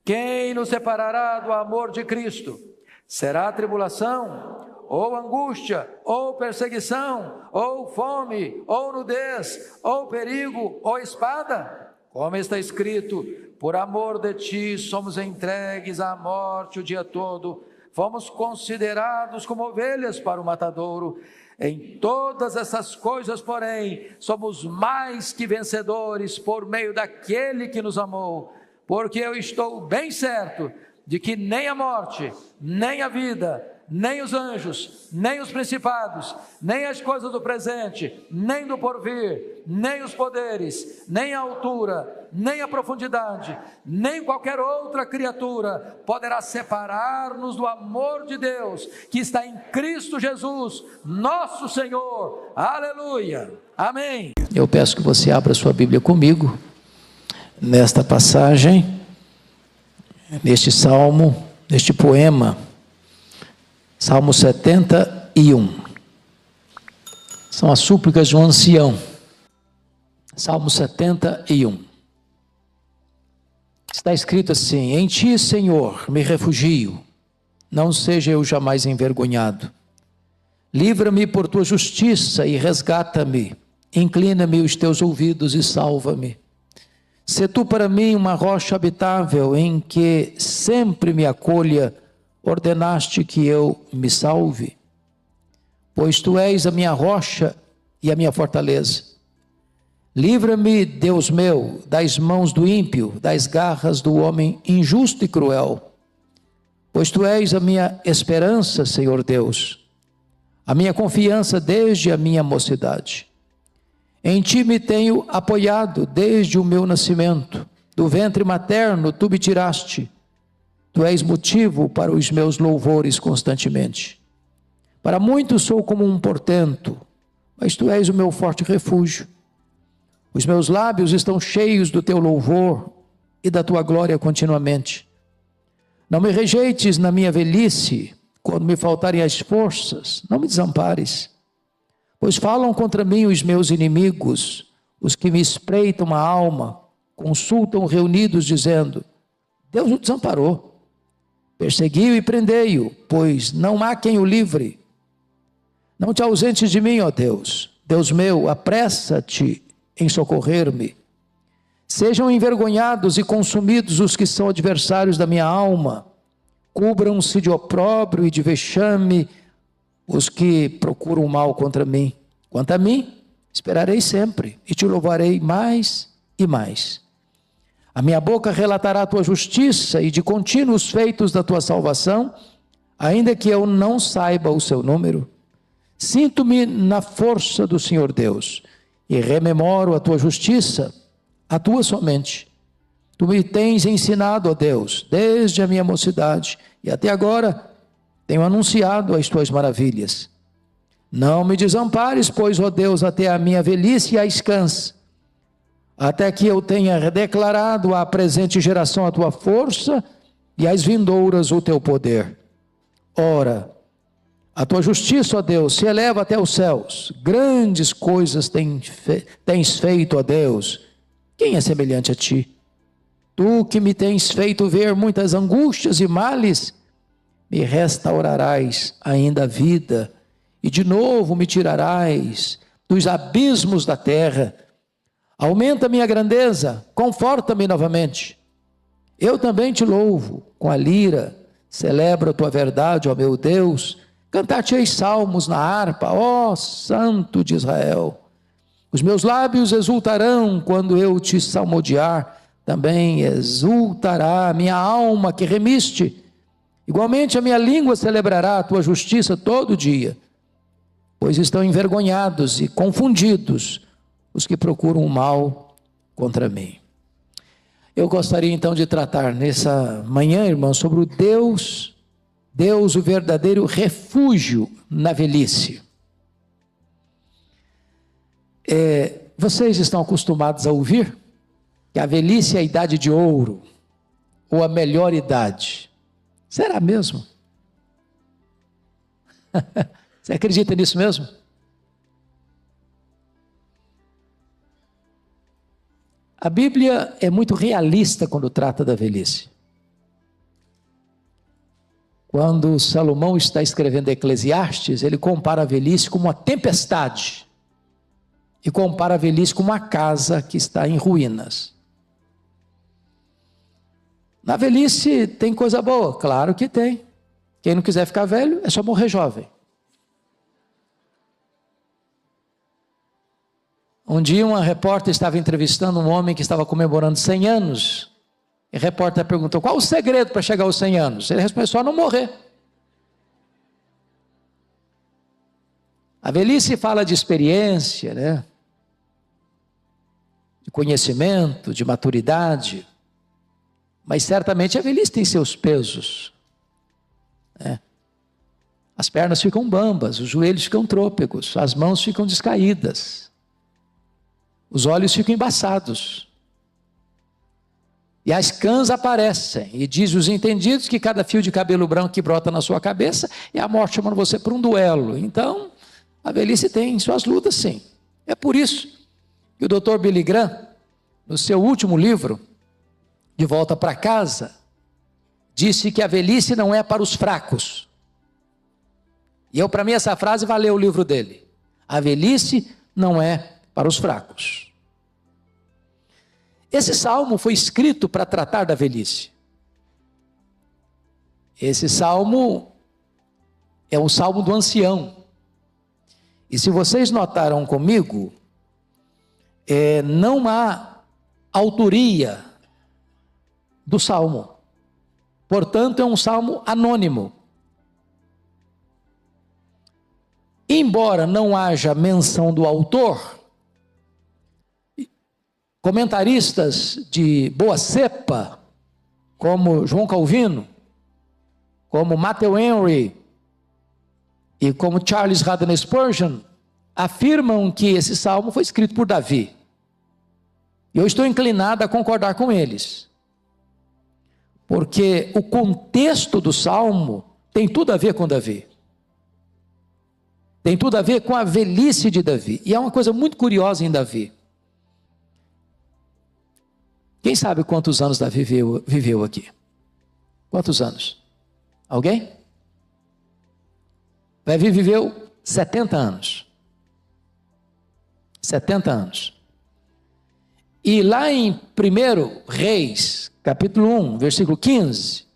Quem nos separará do amor de Cristo? Será tribulação, ou angústia, ou perseguição, ou fome, ou nudez, ou perigo, ou espada? Como está escrito: por amor de ti somos entregues à morte o dia todo, fomos considerados como ovelhas para o matadouro. Em todas essas coisas, porém, somos mais que vencedores por meio daquele que nos amou, porque eu estou bem certo de que nem a morte, nem a vida, nem os anjos, nem os principados, nem as coisas do presente, nem do porvir, nem os poderes, nem a altura, nem a profundidade, nem qualquer outra criatura poderá separar-nos do amor de Deus, que está em Cristo Jesus, nosso Senhor. Aleluia. Amém. Eu peço que você abra sua Bíblia comigo, nesta passagem, neste salmo, neste poema, Salmo 71. São as súplicas de um ancião. Salmo 71. Está escrito assim: em ti, Senhor, me refugio, não seja eu jamais envergonhado. Livra-me por tua justiça e resgata-me. Inclina-me os teus ouvidos e salva-me. Sê tu para mim uma rocha habitável em que sempre me acolha. Ordenaste que eu me salve, pois tu és a minha rocha e a minha fortaleza. Livra-me, Deus meu, das mãos do ímpio, das garras do homem injusto e cruel, pois tu és a minha esperança, Senhor Deus, a minha confiança desde a minha mocidade. Em ti me tenho apoiado desde o meu nascimento, do ventre materno tu me tiraste. Tu és motivo para os meus louvores constantemente. Para muitos sou como um portento, mas tu és o meu forte refúgio. Os meus lábios estão cheios do teu louvor e da tua glória continuamente. Não me rejeites na minha velhice, quando me faltarem as forças, não me desampares. Pois falam contra mim os meus inimigos, os que me espreitam a alma, consultam reunidos dizendo: Deus o desamparou. Persegui-o e prendei-o, pois não há quem o livre. Não te ausentes de mim, ó Deus. Deus meu, apressa-te em socorrer-me. Sejam envergonhados e consumidos os que são adversários da minha alma. Cubram-se de opróbrio e de vexame os que procuram o mal contra mim. Quanto a mim, esperarei sempre e te louvarei mais e mais. A minha boca relatará a tua justiça e de contínuo os feitos da tua salvação, ainda que eu não saiba o seu número. Sinto-me na força do Senhor Deus e rememoro a tua justiça, a tua somente. Tu me tens ensinado, ó Deus, desde a minha mocidade e até agora tenho anunciado as tuas maravilhas. Não me desampares, pois, ó Deus, até a minha velhice a escanse, até que eu tenha declarado à presente geração a tua força e às vindouras o teu poder. Ora, a tua justiça, ó Deus, se eleva até os céus. Grandes coisas tens feito, ó Deus. Quem é semelhante a ti? Tu que me tens feito ver muitas angústias e males, me restaurarás ainda a vida, e de novo me tirarás dos abismos da terra. Aumenta minha grandeza, conforta-me novamente. Eu também te louvo com a lira, celebro a tua verdade, ó meu Deus. Cantar-te-ei salmos na harpa, ó Santo de Israel. Os meus lábios exultarão quando eu te salmodiar, também exultará a minha alma que remiste. Igualmente a minha língua celebrará a tua justiça todo dia, pois estão envergonhados e confundidos os que procuram o mal contra mim. Eu gostaria então de tratar nessa manhã, irmãos, sobre o Deus, o verdadeiro refúgio na velhice. Vocês estão acostumados a ouvir que a velhice é a idade de ouro, ou a melhor idade. Será mesmo? Você acredita nisso mesmo? A Bíblia é muito realista quando trata da velhice. Quando Salomão está escrevendo Eclesiastes, ele compara a velhice com uma tempestade e compara a velhice com uma casa que está em ruínas. Na velhice tem coisa boa? Claro que tem. Quem não quiser ficar velho, é só morrer jovem. Um dia uma repórter estava entrevistando um homem que estava comemorando 100 anos. E a repórter perguntou: qual o segredo para chegar aos 100 anos? Ele respondeu: só não morrer. A velhice fala de experiência, né? De conhecimento, de maturidade, mas certamente a velhice tem seus pesos, né? As pernas ficam bambas, os joelhos ficam trôpegos, as mãos ficam descaídas, os olhos ficam embaçados, e as cãs aparecem, e diz os entendidos que cada fio de cabelo branco que brota na sua cabeça é a morte chamando você para um duelo. Então, a velhice tem suas lutas, sim. É por isso que o Dr. Billy Graham, no seu último livro, De Volta para Casa, disse que a velhice não é para os fracos. E para mim, essa frase valeu o livro dele. A velhice não é para os fracos. Esse salmo foi escrito para tratar da velhice. Esse salmo é um salmo do ancião. E se vocês notaram comigo, não há autoria do salmo. Portanto, é um salmo anônimo. Embora não haja menção do autor, comentaristas de boa cepa, como João Calvino, como Matthew Henry e como Charles Haddon Spurgeon, afirmam que esse salmo foi escrito por Davi. E eu estou inclinado a concordar com eles, porque o contexto do salmo tem tudo a ver com Davi. Tem tudo a ver com a velhice de Davi. E é uma coisa muito curiosa em Davi. Quem sabe quantos anos Davi viveu aqui? Quantos anos? Alguém? Davi viveu 70 anos. 70 anos. E lá em 1 Reis, capítulo 1, versículo 15,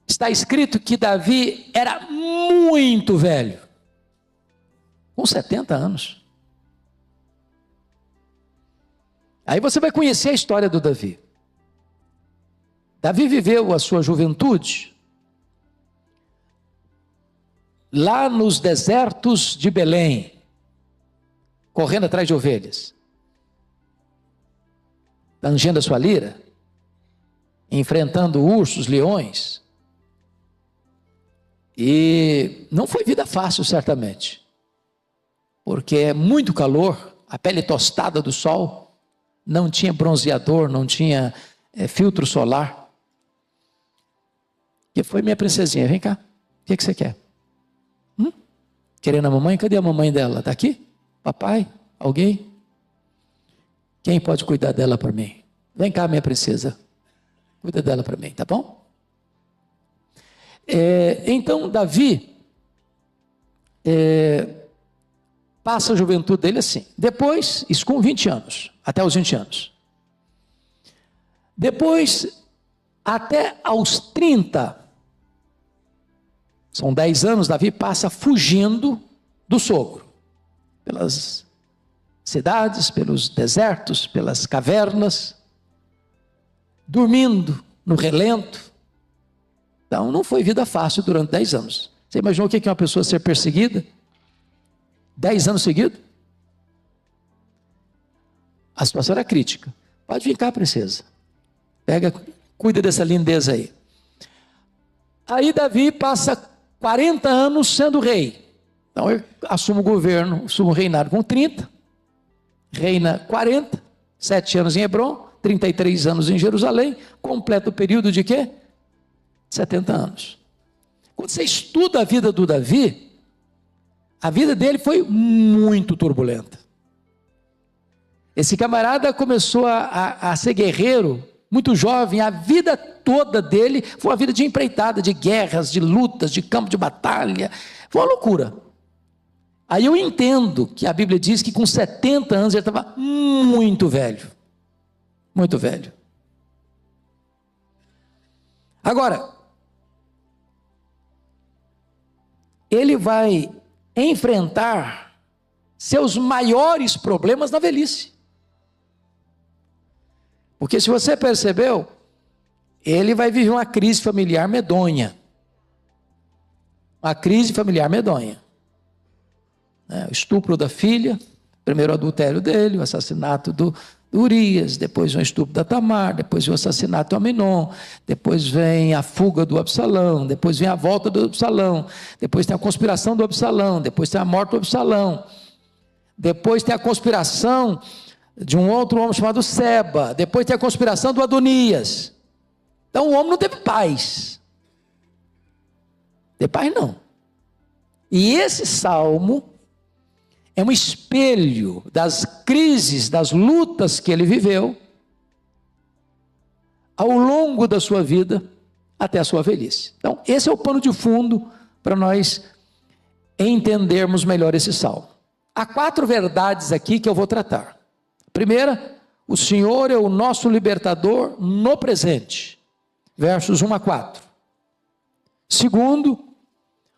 está escrito que Davi era muito velho, com 70 anos. Aí você vai conhecer a história do Davi. Davi viveu a sua juventude lá nos desertos de Belém, correndo atrás de ovelhas, tangendo a sua lira, enfrentando ursos, leões. E não foi vida fácil, certamente, porque é muito calor, a pele tostada do sol, não tinha bronzeador, não tinha filtro solar. E foi minha princesinha, vem cá, o que você quer? Querendo a mamãe? Cadê a mamãe dela? Está aqui? Papai? Alguém? Quem pode cuidar dela para mim? Vem cá, minha princesa, cuida dela para mim, tá bom? Então Davi passa a juventude dele assim. Depois, isso com 20 anos, até os 20 anos. Depois, até aos 30, são 10 anos, Davi passa fugindo do sogro, pelas cidades, pelos desertos, pelas cavernas, dormindo no relento. Então não foi vida fácil durante 10 anos. Você imaginou o que é uma pessoa ser perseguida? 10 anos seguidos? A situação era crítica. Pode vir cá, princesa. Cuida dessa lindeza aí. Aí Davi passa 40 anos sendo rei. Então ele assume o governo, assume o reinado com 30, reina 40, 7 anos em Hebrom, 33 anos em Jerusalém, completa o período de quê? 70 anos. Quando você estuda a vida do Davi, a vida dele foi muito turbulenta. Esse camarada começou a ser guerreiro muito jovem. A vida toda dele foi uma vida de empreitada, de guerras, de lutas, de campo de batalha. Foi uma loucura. Aí eu entendo que a Bíblia diz que com 70 anos ele estava muito velho. Muito velho. Agora, ele vai enfrentar seus maiores problemas na velhice. Porque se você percebeu, ele vai viver uma crise familiar medonha. Uma crise familiar medonha. O estupro da filha, primeiro o adultério dele, o assassinato do Urias, depois vem o estupro da Tamar, depois vem o assassinato do Aminon, depois vem a fuga do Absalão, depois vem a volta do Absalão, depois tem a conspiração do Absalão, depois tem a morte do Absalão, depois tem a conspiração de um outro homem chamado Seba, depois tem a conspiração do Adonias. Então o homem não teve paz. Teve paz não. E esse salmo é um espelho das crises, das lutas que ele viveu ao longo da sua vida até a sua velhice. Então, esse é o pano de fundo para nós entendermos melhor esse salmo. Há 4 verdades aqui que eu vou tratar. Primeira, o Senhor é o nosso libertador no presente. Versos 1 a 4. Segundo,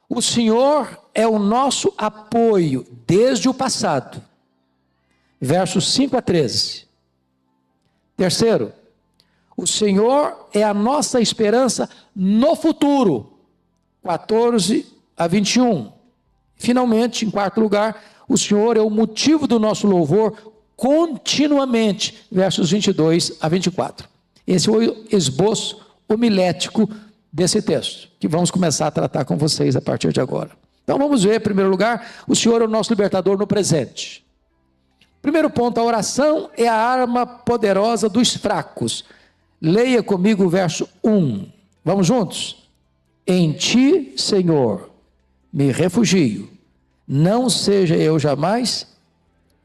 o Senhor é o nosso apoio desde o passado. Versos 5 a 13. Terceiro, o Senhor é a nossa esperança no futuro. 14 a 21. Finalmente, em quarto lugar, o Senhor é o motivo do nosso louvor continuamente. Versos 22 a 24. Esse é o esboço homilético desse texto, que vamos começar a tratar com vocês a partir de agora. Então vamos ver, em primeiro lugar, o Senhor é o nosso libertador no presente. Primeiro ponto, a oração é a arma poderosa dos fracos. Leia comigo o verso 1. Vamos juntos? Em ti, Senhor, me refugio, não seja eu jamais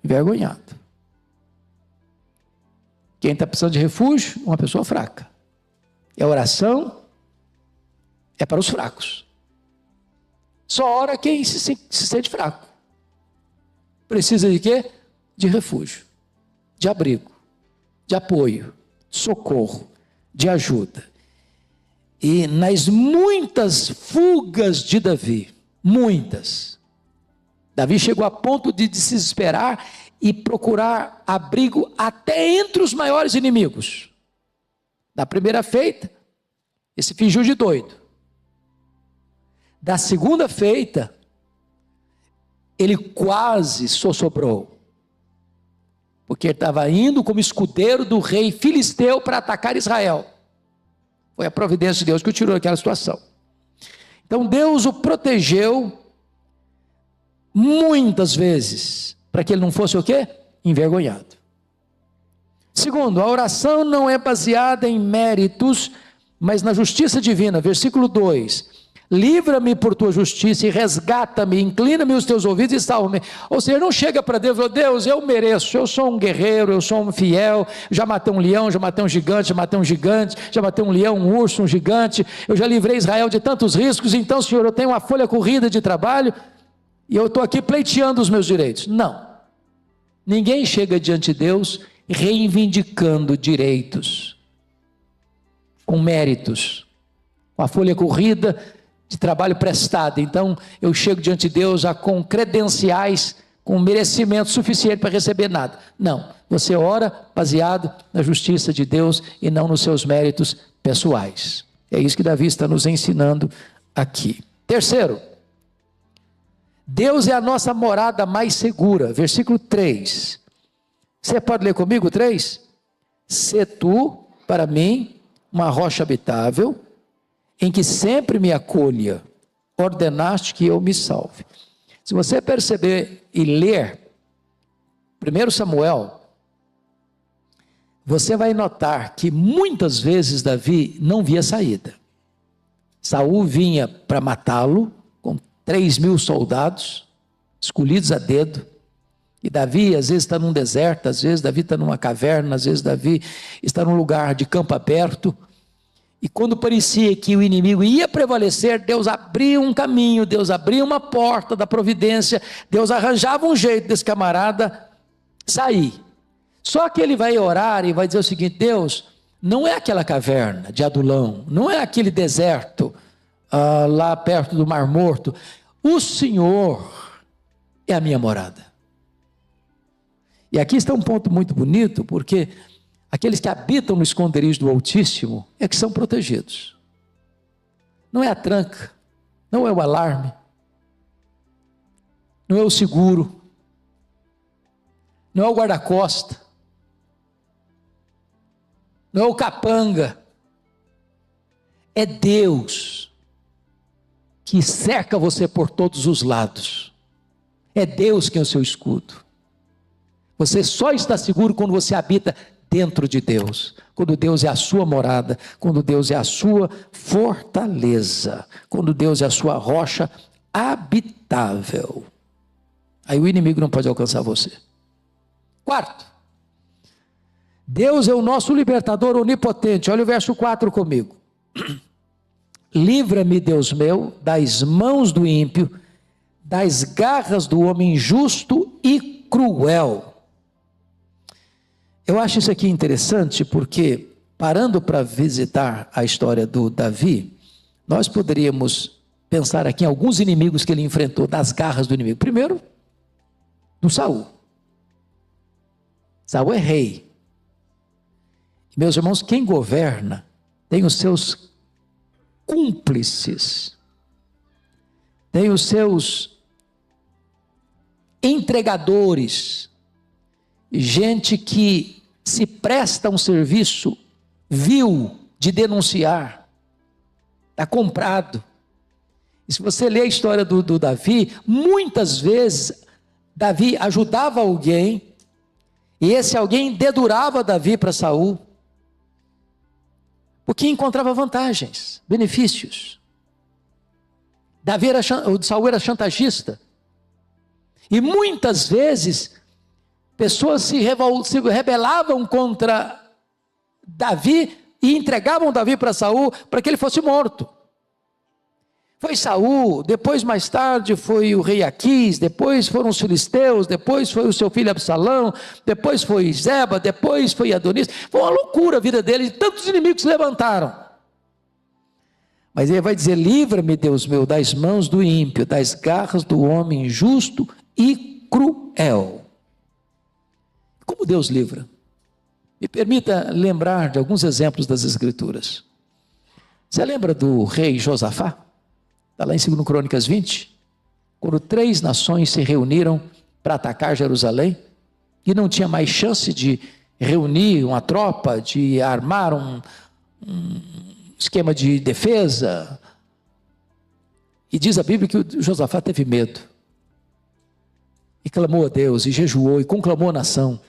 envergonhado. Quem está precisando de refúgio? Uma pessoa fraca. E a oração é para os fracos. Só ora quem se sente fraco. Precisa de quê? De refúgio, de abrigo, de apoio, socorro, de ajuda. E nas muitas fugas de Davi, Davi chegou a ponto de se desesperar e procurar abrigo até entre os maiores inimigos. Da primeira feita, ele se fingiu de doido. Da segunda feita, ele quase sossobrou, porque ele estava indo como escudeiro do rei filisteu para atacar Israel. Foi a providência de Deus que o tirou daquela situação. Então Deus o protegeu muitas vezes, para que ele não fosse o quê? Envergonhado. Segundo, a oração não é baseada em méritos, mas na justiça divina. Versículo 2. Livra-me por tua justiça e resgata-me, inclina-me os teus ouvidos e salva-me. Ou seja, não chega para Deus e fala: Deus, eu mereço, eu sou um guerreiro, eu sou um fiel, já matei um leão, já matei um gigante, já matei um leão, um urso, um gigante, eu já livrei Israel de tantos riscos, então, Senhor, eu tenho uma folha corrida de trabalho e eu estou aqui pleiteando os meus direitos. Não. Ninguém chega diante de Deus reivindicando direitos, com méritos, com a folha corrida de trabalho prestado. Então eu chego diante de Deus já com credenciais, com merecimento suficiente para receber nada. Não, você ora baseado na justiça de Deus e não nos seus méritos pessoais. É isso que Davi está nos ensinando aqui. Terceiro, Deus é a nossa morada mais segura. Versículo 3. Você pode ler comigo 3? Sê tu, para mim, uma rocha habitável, em que sempre me acolha, ordenaste que eu me salve. Se você perceber e ler 1 Samuel, você vai notar que muitas vezes Davi não via saída. Saul vinha para matá-lo, com 3.000 soldados, escolhidos a dedo, e Davi às vezes está num deserto, às vezes Davi está numa caverna, às vezes Davi está num lugar de campo aberto, e quando parecia que o inimigo ia prevalecer, Deus abria um caminho, Deus abria uma porta da providência, Deus arranjava um jeito desse camarada sair. Só que ele vai orar e vai dizer o seguinte: Deus, não é aquela caverna de Adulão, não é aquele deserto lá perto do Mar Morto, o Senhor é a minha morada. E aqui está um ponto muito bonito, porque aqueles que habitam no esconderijo do Altíssimo é que são protegidos. Não é a tranca, não é o alarme, não é o seguro, não é o guarda-costa, não é o capanga, é Deus que cerca você por todos os lados. É Deus quem é o seu escudo. Você só está seguro quando você habita dentro de Deus, quando Deus é a sua morada, quando Deus é a sua fortaleza, quando Deus é a sua rocha habitável. Aí o inimigo não pode alcançar você. Quarto, Deus é o nosso libertador onipotente. Olha o verso 4 comigo. Livra-me, Deus meu, das mãos do ímpio, das garras do homem injusto e cruel. Eu acho isso aqui interessante porque, parando para visitar a história do Davi, nós poderíamos pensar aqui em alguns inimigos que ele enfrentou, das garras do inimigo. Primeiro, do Saul. Saul é rei. E, meus irmãos, quem governa tem os seus cúmplices, tem os seus entregadores, gente que se presta um serviço vil de denunciar, está comprado. E se você ler a história do Davi, muitas vezes Davi ajudava alguém, e esse alguém dedurava Davi para Saul, porque encontrava vantagens, benefícios. Saul era chantagista, e muitas vezes pessoas se rebelavam contra Davi e entregavam Davi para Saul para que ele fosse morto. Foi Saul, depois mais tarde foi o rei Aquis, depois foram os filisteus, depois foi o seu filho Absalão, depois foi Zeba, depois foi Adonis. Foi uma loucura a vida dele, tantos inimigos se levantaram. Mas ele vai dizer: livra-me, Deus meu, das mãos do ímpio, das garras do homem injusto e cruel. Como Deus livra? Me permita lembrar de alguns exemplos das Escrituras. Você lembra do rei Josafá? Está lá em 2 Crônicas 20, quando 3 nações se reuniram para atacar Jerusalém, e não tinha mais chance de reunir uma tropa, de armar um esquema de defesa. E diz a Bíblia que o Josafá teve medo, e clamou a Deus, e jejuou, e conclamou a nação.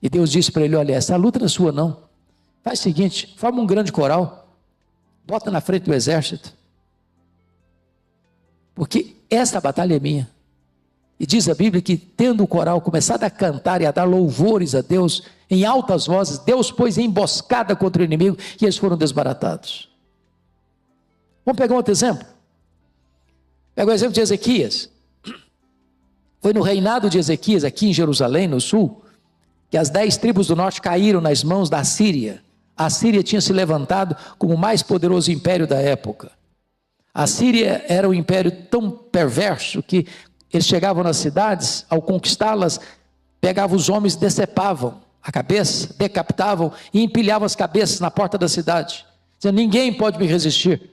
E Deus disse para ele: olha, essa luta não é sua não, faz o seguinte, forma um grande coral, bota na frente do exército, porque essa batalha é minha. E diz a Bíblia que, tendo o coral começado a cantar e a dar louvores a Deus em altas vozes, Deus pôs emboscada contra o inimigo e eles foram desbaratados. Vamos pegar um outro exemplo? Pega o exemplo de Ezequias. Foi no reinado de Ezequias, aqui em Jerusalém, no sul, que as 10 tribos do norte caíram nas mãos da Síria. A Síria tinha se levantado como o mais poderoso império da época. A Síria era um império tão perverso que eles chegavam nas cidades, ao conquistá-las, pegavam os homens, decepavam a cabeça, decapitavam e empilhavam as cabeças na porta da cidade, dizendo: ninguém pode me resistir.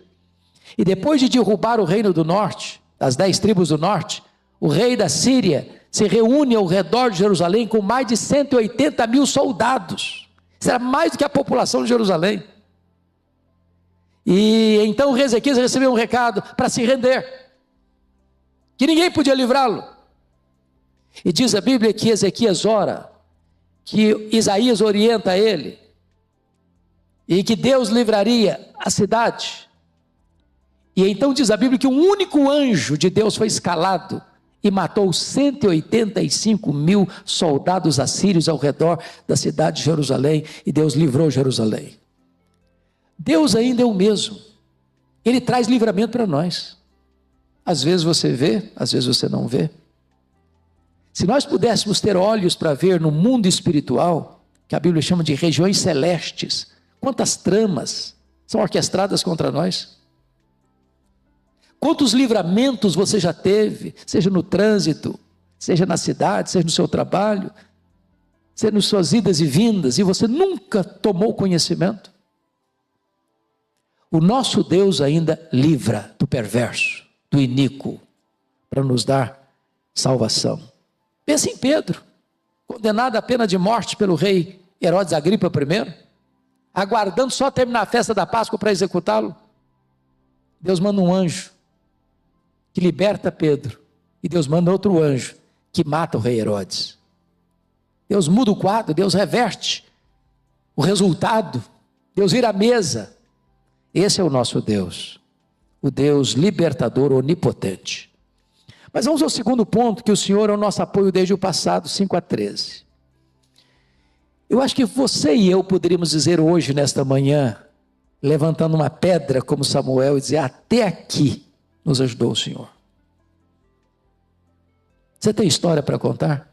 E depois de derrubar o reino do norte, das 10 tribos do norte, o rei da Síria se reúne ao redor de Jerusalém com mais de 180 mil soldados. Isso era mais do que a população de Jerusalém. E então o rei Ezequias recebeu um recado para se render, que ninguém podia livrá-lo. E diz a Bíblia que Ezequias ora, que Isaías orienta ele, e que Deus livraria a cidade. E então diz a Bíblia que um único anjo de Deus foi escalado e matou 185 mil soldados assírios ao redor da cidade de Jerusalém, e Deus livrou Jerusalém. Deus ainda é o mesmo, Ele traz livramento para nós. Às vezes você vê, às vezes você não vê. Se nós pudéssemos ter olhos para ver no mundo espiritual, que a Bíblia chama de regiões celestes, quantas tramas são orquestradas contra nós. Quantos livramentos você já teve, seja no trânsito, seja na cidade, seja no seu trabalho, seja nas suas idas e vindas, e você nunca tomou conhecimento. O nosso Deus ainda livra do perverso, do iníquo, para nos dar salvação. Pensa em Pedro, condenado à pena de morte pelo rei Herodes Agripa I, aguardando só terminar a festa da Páscoa para executá-lo. Deus manda um anjo que liberta Pedro, e Deus manda outro anjo que mata o rei Herodes. Deus muda o quadro, Deus reverte o resultado, Deus vira a mesa. Esse é o nosso Deus, o Deus libertador onipotente. Mas vamos ao segundo ponto, que o Senhor é o nosso apoio desde o passado, 5-13. Eu acho que você e eu poderíamos dizer hoje, nesta manhã, levantando uma pedra como Samuel, e dizer: até aqui nos ajudou o Senhor. Você tem história para contar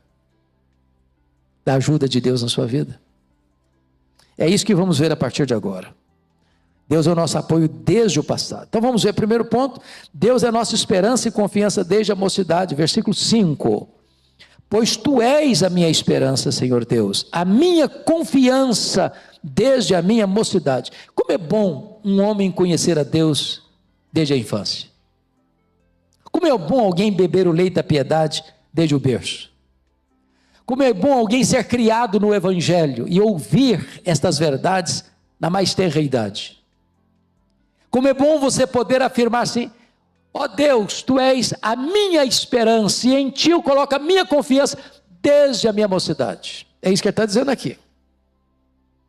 da ajuda de Deus na sua vida? É isso que vamos ver a partir de agora. Deus é o nosso apoio desde o passado. Então vamos ver, primeiro ponto: Deus é a nossa esperança e confiança desde a mocidade, versículo 5. Pois tu és a minha esperança, Senhor Deus, a minha confiança desde a minha mocidade. Como é bom um homem conhecer a Deus desde a infância. Como é bom alguém beber o leite da piedade desde o berço. Como é bom alguém ser criado no Evangelho e ouvir estas verdades na mais tenra idade. Como é bom você poder afirmar assim: ó Deus, tu és a minha esperança, e em ti eu coloco a minha confiança desde a minha mocidade. É isso que ele está dizendo aqui.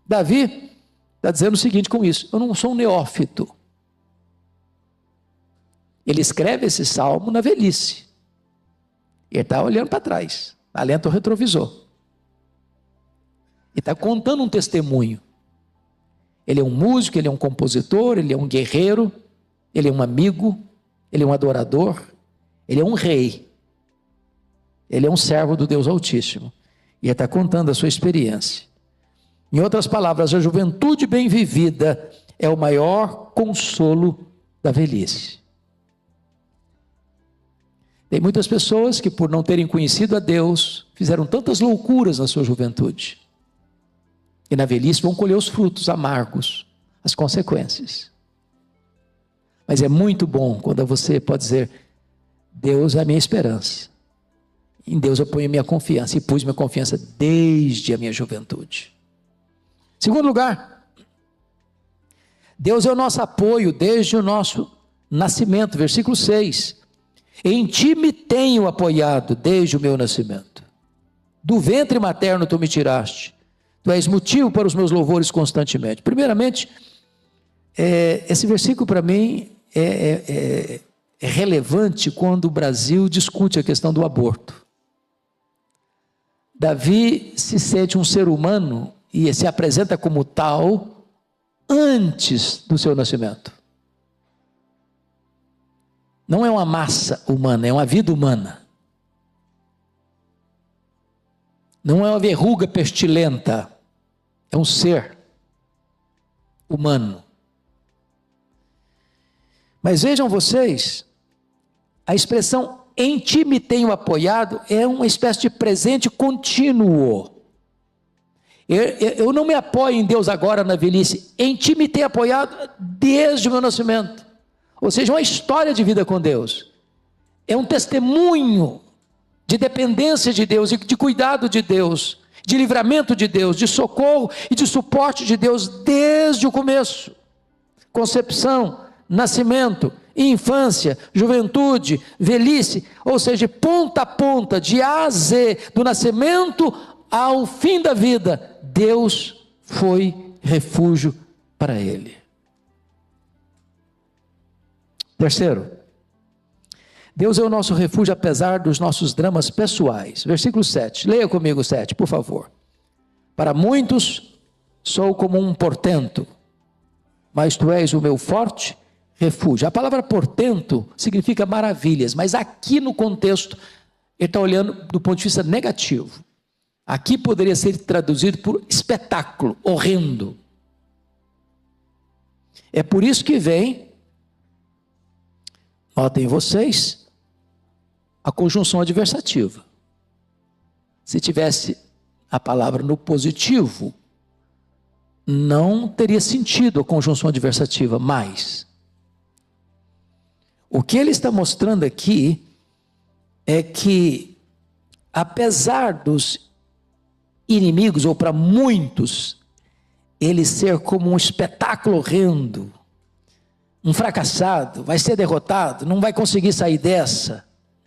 Davi está dizendo o seguinte com isso: eu não sou um neófito. Ele escreve esse salmo na velhice. Ele está olhando para trás, alenta o retrovisor. Ele está contando um testemunho. Ele é um músico, ele é um compositor, ele é um guerreiro, ele é um amigo, ele é um adorador, ele é um rei, ele é um servo do Deus Altíssimo, e ele está contando a sua experiência. Em outras palavras, a juventude bem vivida é o maior consolo da velhice. Tem muitas pessoas que, por não terem conhecido a Deus, fizeram tantas loucuras na sua juventude, e na velhice vão colher os frutos amargos, as consequências. Mas é muito bom quando você pode dizer: Deus é a minha esperança, em Deus eu ponho minha confiança, e pus minha confiança desde a minha juventude. Segundo lugar, Deus é o nosso apoio desde o nosso nascimento, versículo 6. Em ti me tenho apoiado desde o meu nascimento, do ventre materno tu me tiraste, tu és motivo para os meus louvores constantemente. Primeiramente, esse versículo para mim é relevante quando o Brasil discute a questão do aborto. Davi se sente um ser humano e se apresenta como tal antes do seu nascimento. Não é uma massa humana, é uma vida humana. Não é uma verruga pestilenta, é um ser humano. Mas vejam vocês, a expressão em ti me tenho apoiado é uma espécie de presente contínuo. Eu não me apoio em Deus agora na velhice, em ti me tenho apoiado desde o meu nascimento. Ou seja, uma história de vida com Deus. É um testemunho de dependência de Deus e de cuidado de Deus, de livramento de Deus, de socorro e de suporte de Deus desde o começo. Concepção, nascimento, infância, juventude, velhice, ou seja, ponta a ponta, de A a Z, do nascimento ao fim da vida, Deus foi refúgio para ele. Terceiro, Deus é o nosso refúgio apesar dos nossos dramas pessoais. Versículo 7, leia comigo o 7, por favor. Para muitos sou como um portento, mas tu és o meu forte refúgio. A palavra portento significa maravilhas, mas aqui no contexto, ele está olhando do ponto de vista negativo. Aqui poderia ser traduzido por espetáculo, horrendo. É por isso que vem, notem vocês, a conjunção adversativa. Se tivesse a palavra no positivo, não teria sentido a conjunção adversativa, mas o que ele está mostrando aqui é que, apesar dos inimigos, ou para muitos, ele ser como um espetáculo horrendo, um fracassado, vai ser derrotado, não vai conseguir sair dessa.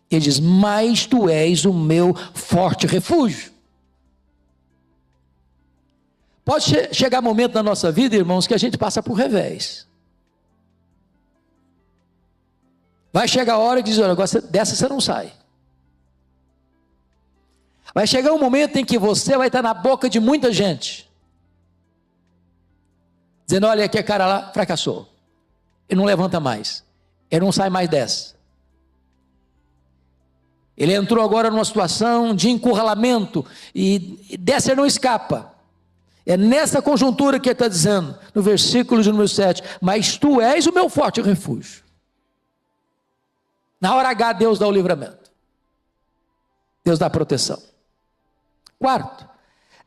Ele diz, mas tu és o meu forte refúgio. Pode chegar momento na nossa vida, irmãos, que a gente passa por revés. Vai chegar a hora que diz, olha, agora dessa você não sai. Vai chegar um momento em que você vai estar na boca de muita gente, dizendo, olha, aquele cara lá fracassou. Ele não levanta mais. Ele não sai mais dessa. Ele entrou agora numa situação de encurralamento e dessa ele não escapa. É nessa conjuntura que ele está dizendo, no versículo de número 7, mas tu és o meu forte refúgio. Na hora H, Deus dá o livramento. Deus dá a proteção. Quarto,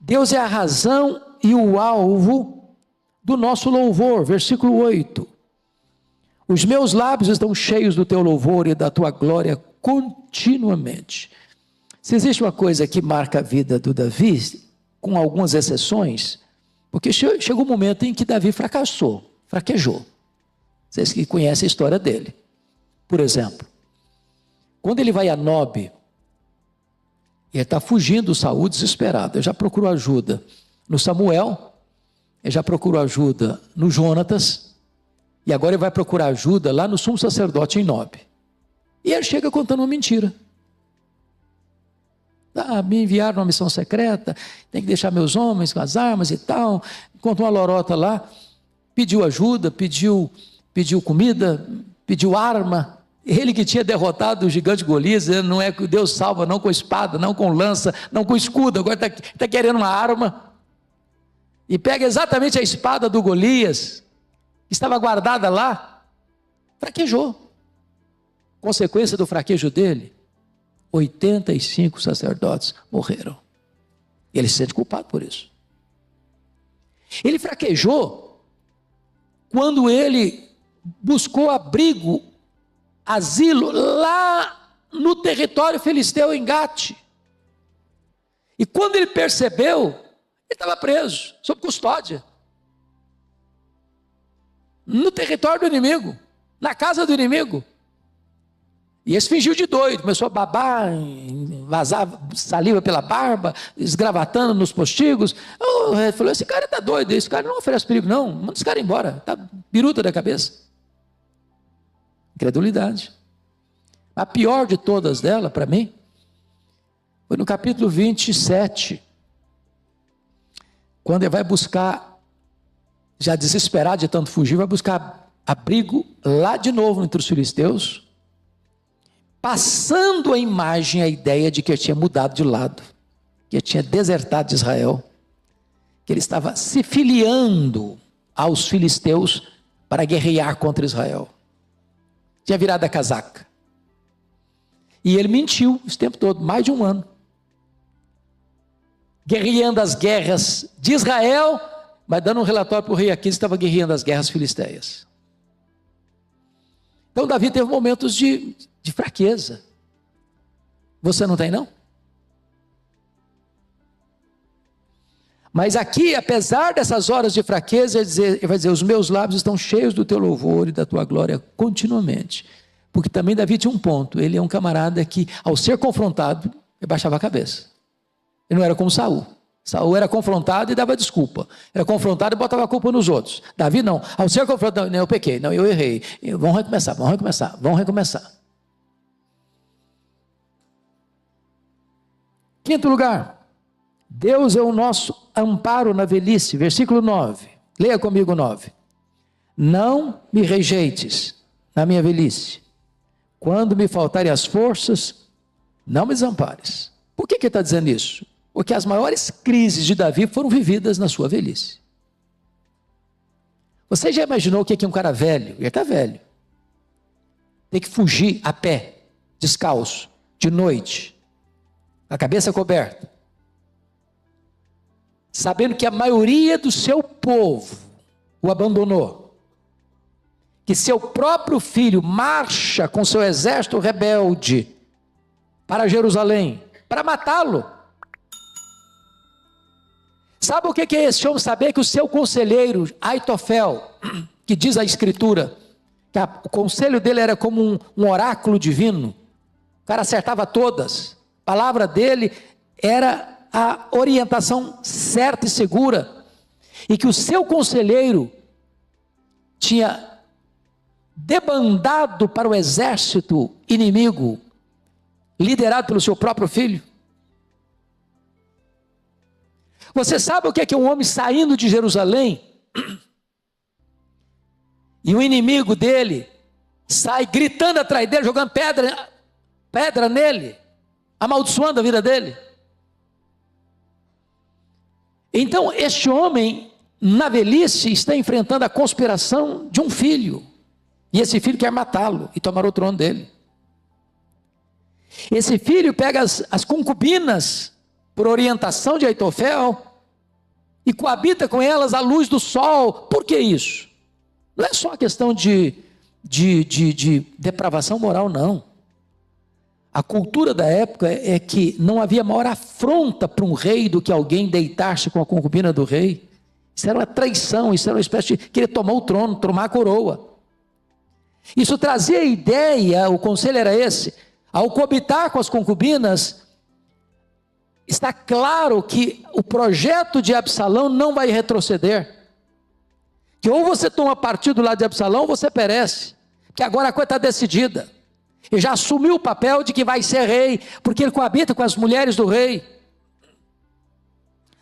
Deus é a razão e o alvo do nosso louvor. Versículo 8. Os meus lábios estão cheios do teu louvor e da tua glória continuamente. Se existe uma coisa que marca a vida do Davi, com algumas exceções, porque chegou um momento em que Davi fraquejou. Vocês que conhecem a história dele. Por exemplo, quando ele vai a Nob, ele está fugindo do Saul desesperado. Ele já procurou ajuda no Samuel, ele já procurou ajuda no Jonatas, e agora ele vai procurar ajuda lá no sumo sacerdote em Nob. E ele chega contando uma mentira. Me enviaram uma missão secreta, tem que deixar meus homens com as armas e tal. Contou uma lorota lá, pediu ajuda, pediu comida, pediu arma. Ele que tinha derrotado o gigante Golias, não é que Deus salva, não com espada, não com lança, não com escudo, agora está querendo uma arma. E pega exatamente a espada do Golias, que estava guardada lá, fraquejou. Consequência do fraquejo dele, 85 sacerdotes morreram. E ele se sente culpado por isso. Ele fraquejou quando ele buscou abrigo, asilo, lá no território filisteu em Gate. E quando ele percebeu, ele estava preso, sob custódia. No território do inimigo, na casa do inimigo. E esse fingiu de doido, começou a babar, vazar saliva pela barba, esgravatando nos postigos. Ele falou, esse cara está doido, esse cara não oferece perigo não, manda esse cara embora, está biruta da cabeça. Incredulidade. A pior de todas dela, para mim, foi no capítulo 27, quando ele vai buscar, já desesperado de tanto fugir, vai buscar abrigo lá de novo entre os filisteus, passando a imagem, a ideia de que ele tinha mudado de lado, que ele tinha desertado de Israel, que ele estava se filiando aos filisteus para guerrear contra Israel. Tinha virado a casaca. E ele mentiu esse tempo todo, mais de um ano. Guerreando as guerras de Israel, mas dando um relatório para o rei Aquis, estava guerreando as guerras filisteias. Então Davi teve momentos de fraqueza. Você não tem, não? Mas aqui, apesar dessas horas de fraqueza, ele vai dizer, os meus lábios estão cheios do teu louvor e da tua glória continuamente. Porque também Davi tinha um ponto, ele é um camarada que, ao ser confrontado, ele baixava a cabeça. Ele não era como Saul. Saul era confrontado e dava desculpa. Era confrontado e botava a culpa nos outros. Davi não. Ao ser confrontado, não, eu pequei, não, eu errei. Vamos recomeçar. Quinto lugar, Deus é o nosso amparo na velhice. Versículo 9. Leia comigo 9. Não me rejeites na minha velhice. Quando me faltarem as forças, não me desampares. Por que ele está dizendo isso? Porque as maiores crises de Davi foram vividas na sua velhice. Você já imaginou o que é um cara velho? Ele está velho. Tem que fugir a pé, descalço, de noite, a cabeça coberta. sabendo que a maioria do seu povo o abandonou, que seu próprio filho marcha com seu exército rebelde para Jerusalém, para matá-lo. Sabe o que é esse homem saber? Que o seu conselheiro, Aitofel, que diz a Escritura, que o conselho dele era como um oráculo divino, o cara acertava todas, a palavra dele era a orientação certa e segura, e que o seu conselheiro tinha debandado para o exército inimigo, liderado pelo seu próprio filho. Você sabe o que é um homem saindo de Jerusalém e o inimigo dele sai gritando atrás dele, jogando pedra nele, amaldiçoando a vida dele? Então este homem, na velhice, está enfrentando a conspiração de um filho, e esse filho quer matá-lo e tomar o trono dele. Esse filho pega as concubinas, por orientação de Aitofel, e coabita com elas à luz do sol. Por que isso? Não é só questão de depravação moral, não. A cultura da época é que não havia maior afronta para um rei do que alguém deitar-se com a concubina do rei. Isso era uma traição, isso era uma espécie de querer tomar o trono, tomar a coroa. Isso trazia a ideia, o conselho era esse: ao coabitar com as concubinas, está claro que o projeto de Absalão não vai retroceder. Que ou você toma partido do lado de Absalão, ou você perece. Que agora a coisa está decidida. Ele já assumiu o papel de que vai ser rei, porque ele coabita com as mulheres do rei.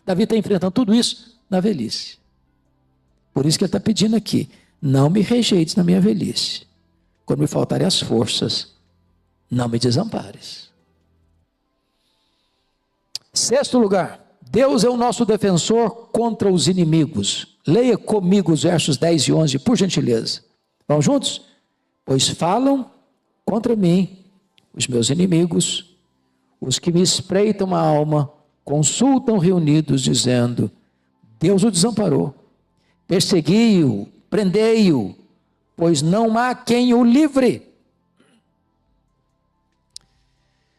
Davi está enfrentando tudo isso na velhice. Por isso que ele está pedindo aqui: não me rejeites na minha velhice. Quando me faltarem as forças, não me desampares. Sexto lugar, Deus é o nosso defensor contra os inimigos. Leia comigo os versos 10 e 11, por gentileza. Vamos juntos? Pois falam contra mim os meus inimigos, os que me espreitam a alma, consultam reunidos, dizendo: Deus o desamparou, persegui-o, prendei-o, pois não há quem o livre.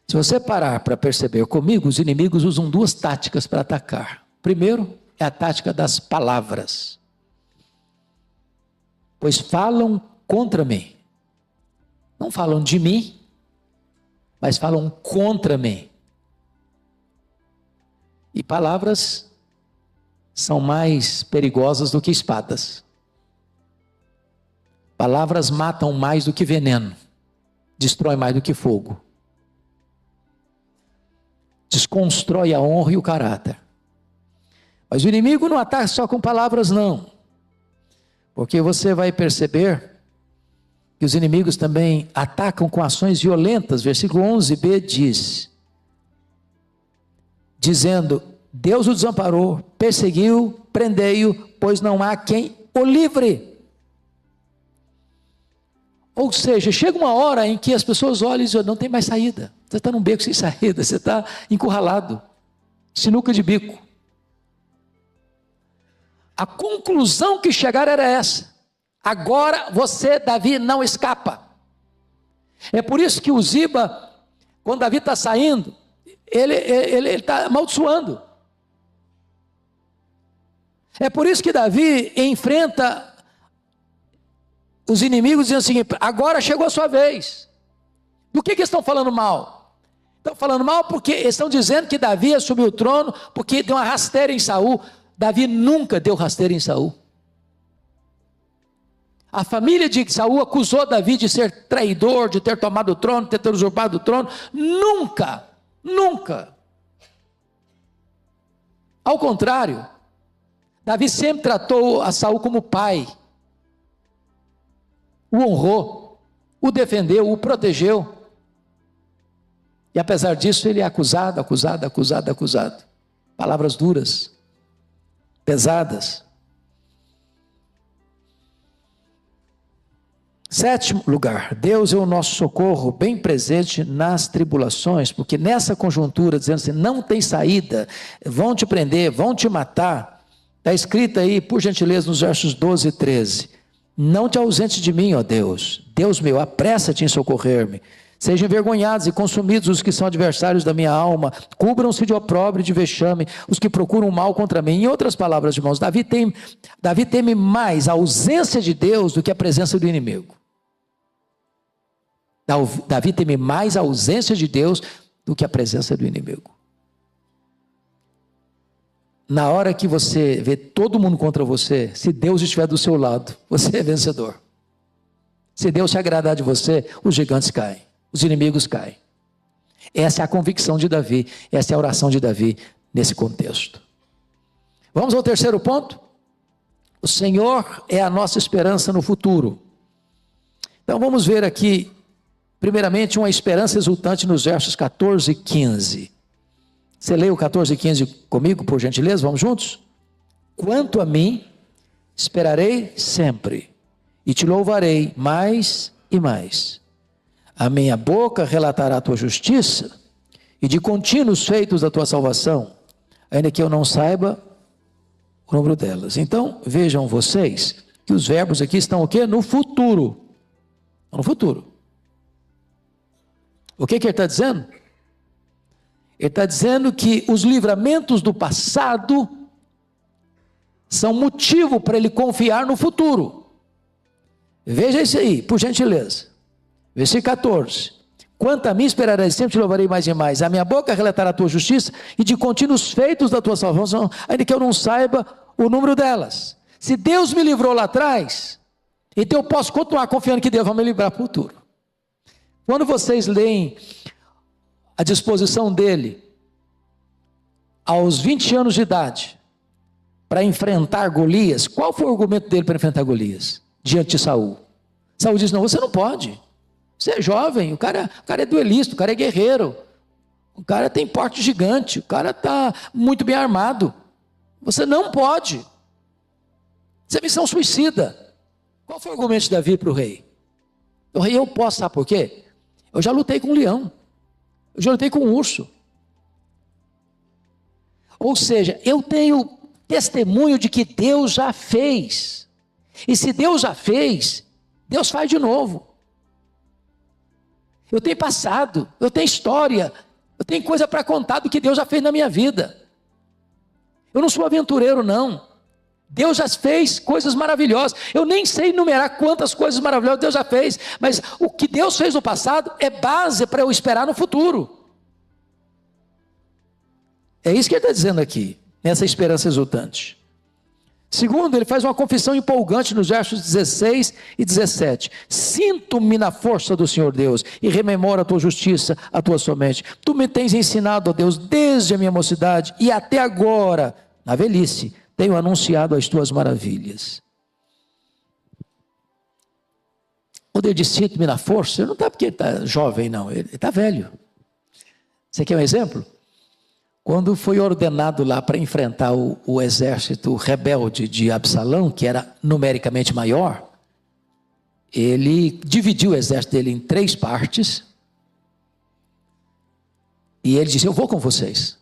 Se você parar para perceber comigo, os inimigos usam duas táticas para atacar. Primeiro é a tática das palavras. Pois falam contra mim. Não falam de mim, mas falam contra mim. E palavras são mais perigosas do que espadas. Palavras matam mais do que veneno, destrói mais do que fogo. Desconstrói a honra e o caráter. Mas o inimigo não ataca só com palavras, não. Porque você vai perceber que os inimigos também atacam com ações violentas. Versículo 11b diz, dizendo: Deus o desamparou, perseguiu, prendei-o, pois não há quem o livre. Ou seja, chega uma hora em que as pessoas olham e dizem: não tem mais saída. Você está num beco sem saída, você está encurralado, sinuca de bico. A conclusão que chegaram era essa: agora você, Davi, não escapa. É por isso que o Ziba, quando Davi está saindo, ele está amaldiçoando. É por isso que Davi enfrenta os inimigos dizendo o seguinte: agora chegou a sua vez. Do que estão falando mal? Estão falando mal porque estão dizendo que Davi assumiu o trono porque deu uma rasteira em Saul. Davi nunca deu rasteira em Saul. A família de Saul acusou Davi de ser traidor, de ter tomado o trono, de ter usurpado o trono. Nunca, nunca. Ao contrário, Davi sempre tratou a Saul como pai. O honrou, o defendeu, o protegeu. E apesar disso, ele é acusado. Palavras duras, pesadas. Sétimo lugar, Deus é o nosso socorro bem presente nas tribulações, porque nessa conjuntura, dizendo assim, não tem saída, vão te prender, vão te matar, está escrito aí, por gentileza, nos versos 12 e 13, não te ausentes de mim, ó Deus, Deus meu, apressa-te em socorrer-me, sejam envergonhados e consumidos os que são adversários da minha alma, cubram-se de opróbrio e de vexame os que procuram mal contra mim. Em outras palavras, irmãos, Davi teme mais a ausência de Deus do que a presença do inimigo. Davi teme mais a ausência de Deus do que a presença do inimigo. Na hora que você vê todo mundo contra você, se Deus estiver do seu lado, você é vencedor. Se Deus se agradar de você, os gigantes caem, os inimigos caem. Essa é a convicção de Davi, essa é a oração de Davi nesse contexto. Vamos ao terceiro ponto? O Senhor é a nossa esperança no futuro. Então vamos ver aqui, primeiramente, uma esperança exultante nos versos 14 e 15. Você lê o 14 e 15 comigo, por gentileza? Vamos juntos? Quanto a mim, esperarei sempre, e te louvarei mais e mais. A minha boca relatará a tua justiça, e de contínuo os feitos da tua salvação, ainda que eu não saiba o número delas. Então, vejam vocês, que os verbos aqui estão o quê? No futuro. No futuro. O que ele está dizendo? Ele está dizendo que os livramentos do passado são motivo para ele confiar no futuro. Veja isso aí, por gentileza. Versículo 14. Quanto a mim esperarei sempre, te louvarei mais e mais. A minha boca relatará a tua justiça e de contínuos feitos da tua salvação, ainda que eu não saiba o número delas. Se Deus me livrou lá atrás, então eu posso continuar confiando que Deus vai me livrar para o futuro. Quando vocês leem a disposição dele, aos 20 anos de idade, para enfrentar Golias, qual foi o argumento dele para enfrentar Golias? Diante de Saul. Saul disse, não, você não pode. Você é jovem, o cara é duelista, o cara é guerreiro. O cara tem porte gigante, o cara está muito bem armado. Você não pode. Isso é missão suicida. Qual foi o argumento de Davi para o rei? O rei, eu posso, sabe por quê? Eu já lutei com um leão. Eu já lutei com um urso. Ou seja, eu tenho testemunho de que Deus já fez. E se Deus já fez, Deus faz de novo. Eu tenho passado, eu tenho história, eu tenho coisa para contar do que Deus já fez na minha vida. Eu não sou aventureiro, não. Deus já fez coisas maravilhosas. Eu nem sei enumerar quantas coisas maravilhosas Deus já fez, mas o que Deus fez no passado é base para eu esperar no futuro. É isso que ele está dizendo aqui, nessa esperança exultante. Segundo, ele faz uma confissão empolgante nos versos 16 e 17. Sinto-me na força do Senhor Deus e rememoro a tua justiça, a tua somente. Tu me tens ensinado, ó Deus, desde a minha mocidade e até agora, na velhice, tenho anunciado as tuas maravilhas. Quando ele diz sinto-me na força, ele não está porque ele está jovem, não, ele está velho. Você quer um exemplo? Quando foi ordenado lá para enfrentar o exército rebelde de Absalão, que era numericamente maior, ele dividiu o exército dele em 3 partes, e ele disse, eu vou com vocês.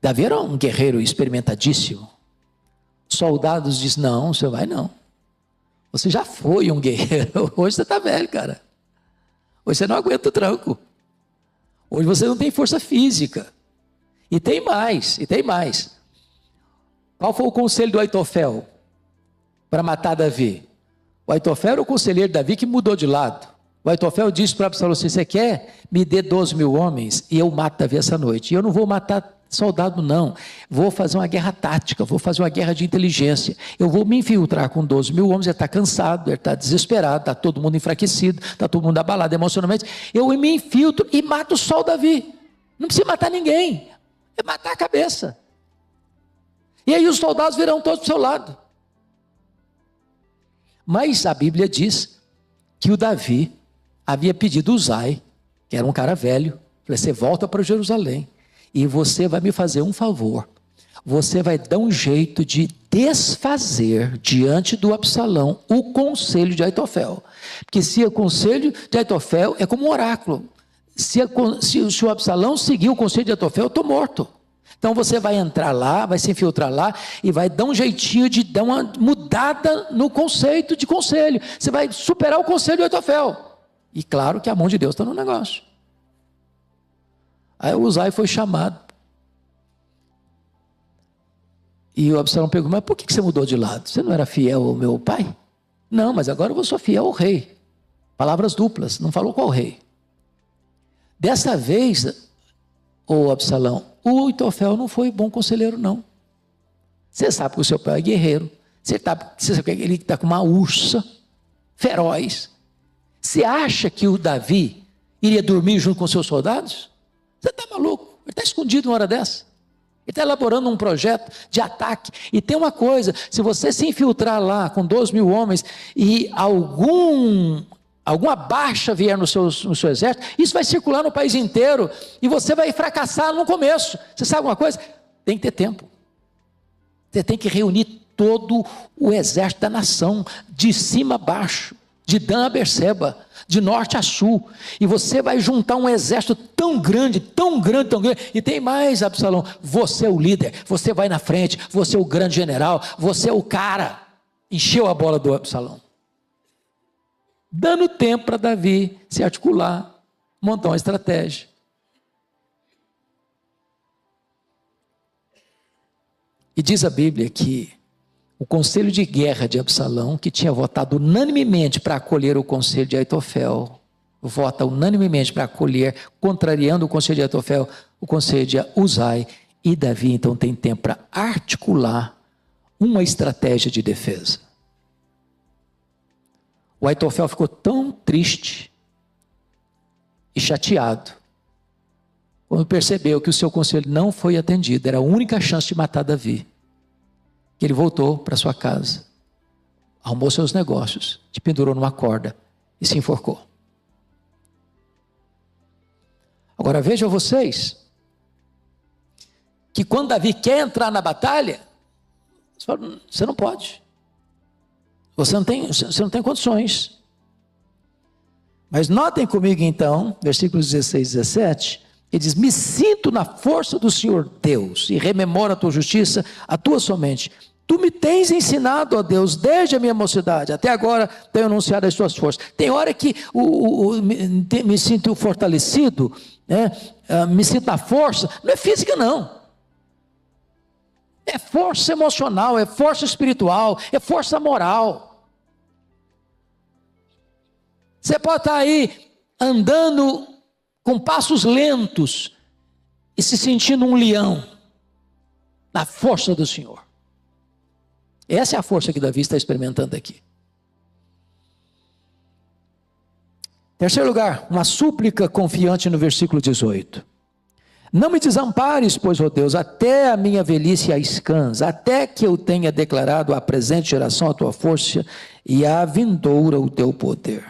Davi era um guerreiro experimentadíssimo. Os soldados dizem, não, você vai não. Você já foi um guerreiro, hoje você está velho, cara. Hoje você não aguenta o tranco. Hoje você não tem força física. E tem mais, e tem mais. Qual foi o conselho do Aitofel para matar Davi? O Aitofel era o conselheiro de Davi que mudou de lado. O Aitofel disse para Absalão assim, você quer? Me dê 12 mil homens e eu mato Davi essa noite. E eu não vou matar soldado não, vou fazer uma guerra tática, vou fazer uma guerra de inteligência, eu vou me infiltrar com 12 mil homens, ele está cansado, ele está desesperado, está todo mundo enfraquecido, está todo mundo abalado emocionalmente, eu me infiltro e mato só o Davi, não precisa matar ninguém, é matar a cabeça, e aí os soldados virão todos para o seu lado. Mas a Bíblia diz que o Davi havia pedido Uzai, que era um cara velho, falei, você volta para Jerusalém, e você vai me fazer um favor, você vai dar um jeito de desfazer diante do Absalão o conselho de Aitofel. Porque se o conselho de Aitofel é como um oráculo. Se o Absalão seguir o conselho de Aitofel, eu estou morto. Então você vai entrar lá, vai se infiltrar lá e vai dar um jeitinho de dar uma mudada no conceito de conselho. Você vai superar o conselho de Aitofel. E claro que a mão de Deus está no negócio. Aí o Uzai foi chamado. E o Absalão perguntou: mas por que você mudou de lado? Você não era fiel ao meu pai? Não, mas agora eu sou fiel ao rei. Palavras duplas, não falou qual rei. Dessa vez, o Absalão, o Aitofel não foi bom conselheiro, não. Você sabe que o seu pai é guerreiro. Você sabe que ele está com uma ursa feroz. Você acha que o Davi iria dormir junto com seus soldados? Você está maluco? Ele está escondido uma hora dessa. Ele está elaborando um projeto de ataque. E tem uma coisa: se você se infiltrar lá com 12.000 homens e alguma baixa vier no seu exército, isso vai circular no país inteiro e você vai fracassar no começo. Você sabe uma coisa? Tem que ter tempo. Você tem que reunir todo o exército da nação, de cima a baixo, de Dan a Berseba, de norte a sul, e você vai juntar um exército tão grande, tão grande, tão grande. E tem mais, Absalão: você é o líder, você vai na frente, você é o grande general, você é o cara. Encheu a bola do Absalão, dando tempo para Davi se articular, montar uma estratégia. E diz a Bíblia que o conselho de guerra de Absalão, que tinha votado unanimemente para acolher o conselho de Aitofel, vota unanimemente para acolher, contrariando o conselho de Aitofel, o conselho de Uzai. E Davi então tem tempo para articular uma estratégia de defesa. O Aitofel ficou tão triste e chateado quando percebeu que o seu conselho não foi atendido, era a única chance de matar Davi, que ele voltou para sua casa, arrumou seus negócios, se pendurou numa corda e se enforcou. Agora vejam vocês, que quando Davi quer entrar na batalha, você não pode. Você não tem condições. Mas notem comigo então, versículos 16 e 17, ele diz: me sinto na força do Senhor Deus, e rememoro a tua justiça, a tua somente. Tu me tens ensinado, ó Deus, desde a minha mocidade, até agora tenho anunciado as tuas forças. Tem hora que me sinto fortalecido, né? Me sinto na força, não é física não. É força emocional, é força espiritual, é força moral. Você pode estar aí andando com passos lentos e se sentindo um leão na força do Senhor. Essa é a força que Davi está experimentando aqui. Terceiro lugar, uma súplica confiante no versículo 18. Não me desampares, pois, ó Deus, até a minha velhice as cãs, até que eu tenha declarado à presente geração a tua força e à vindoura o teu poder.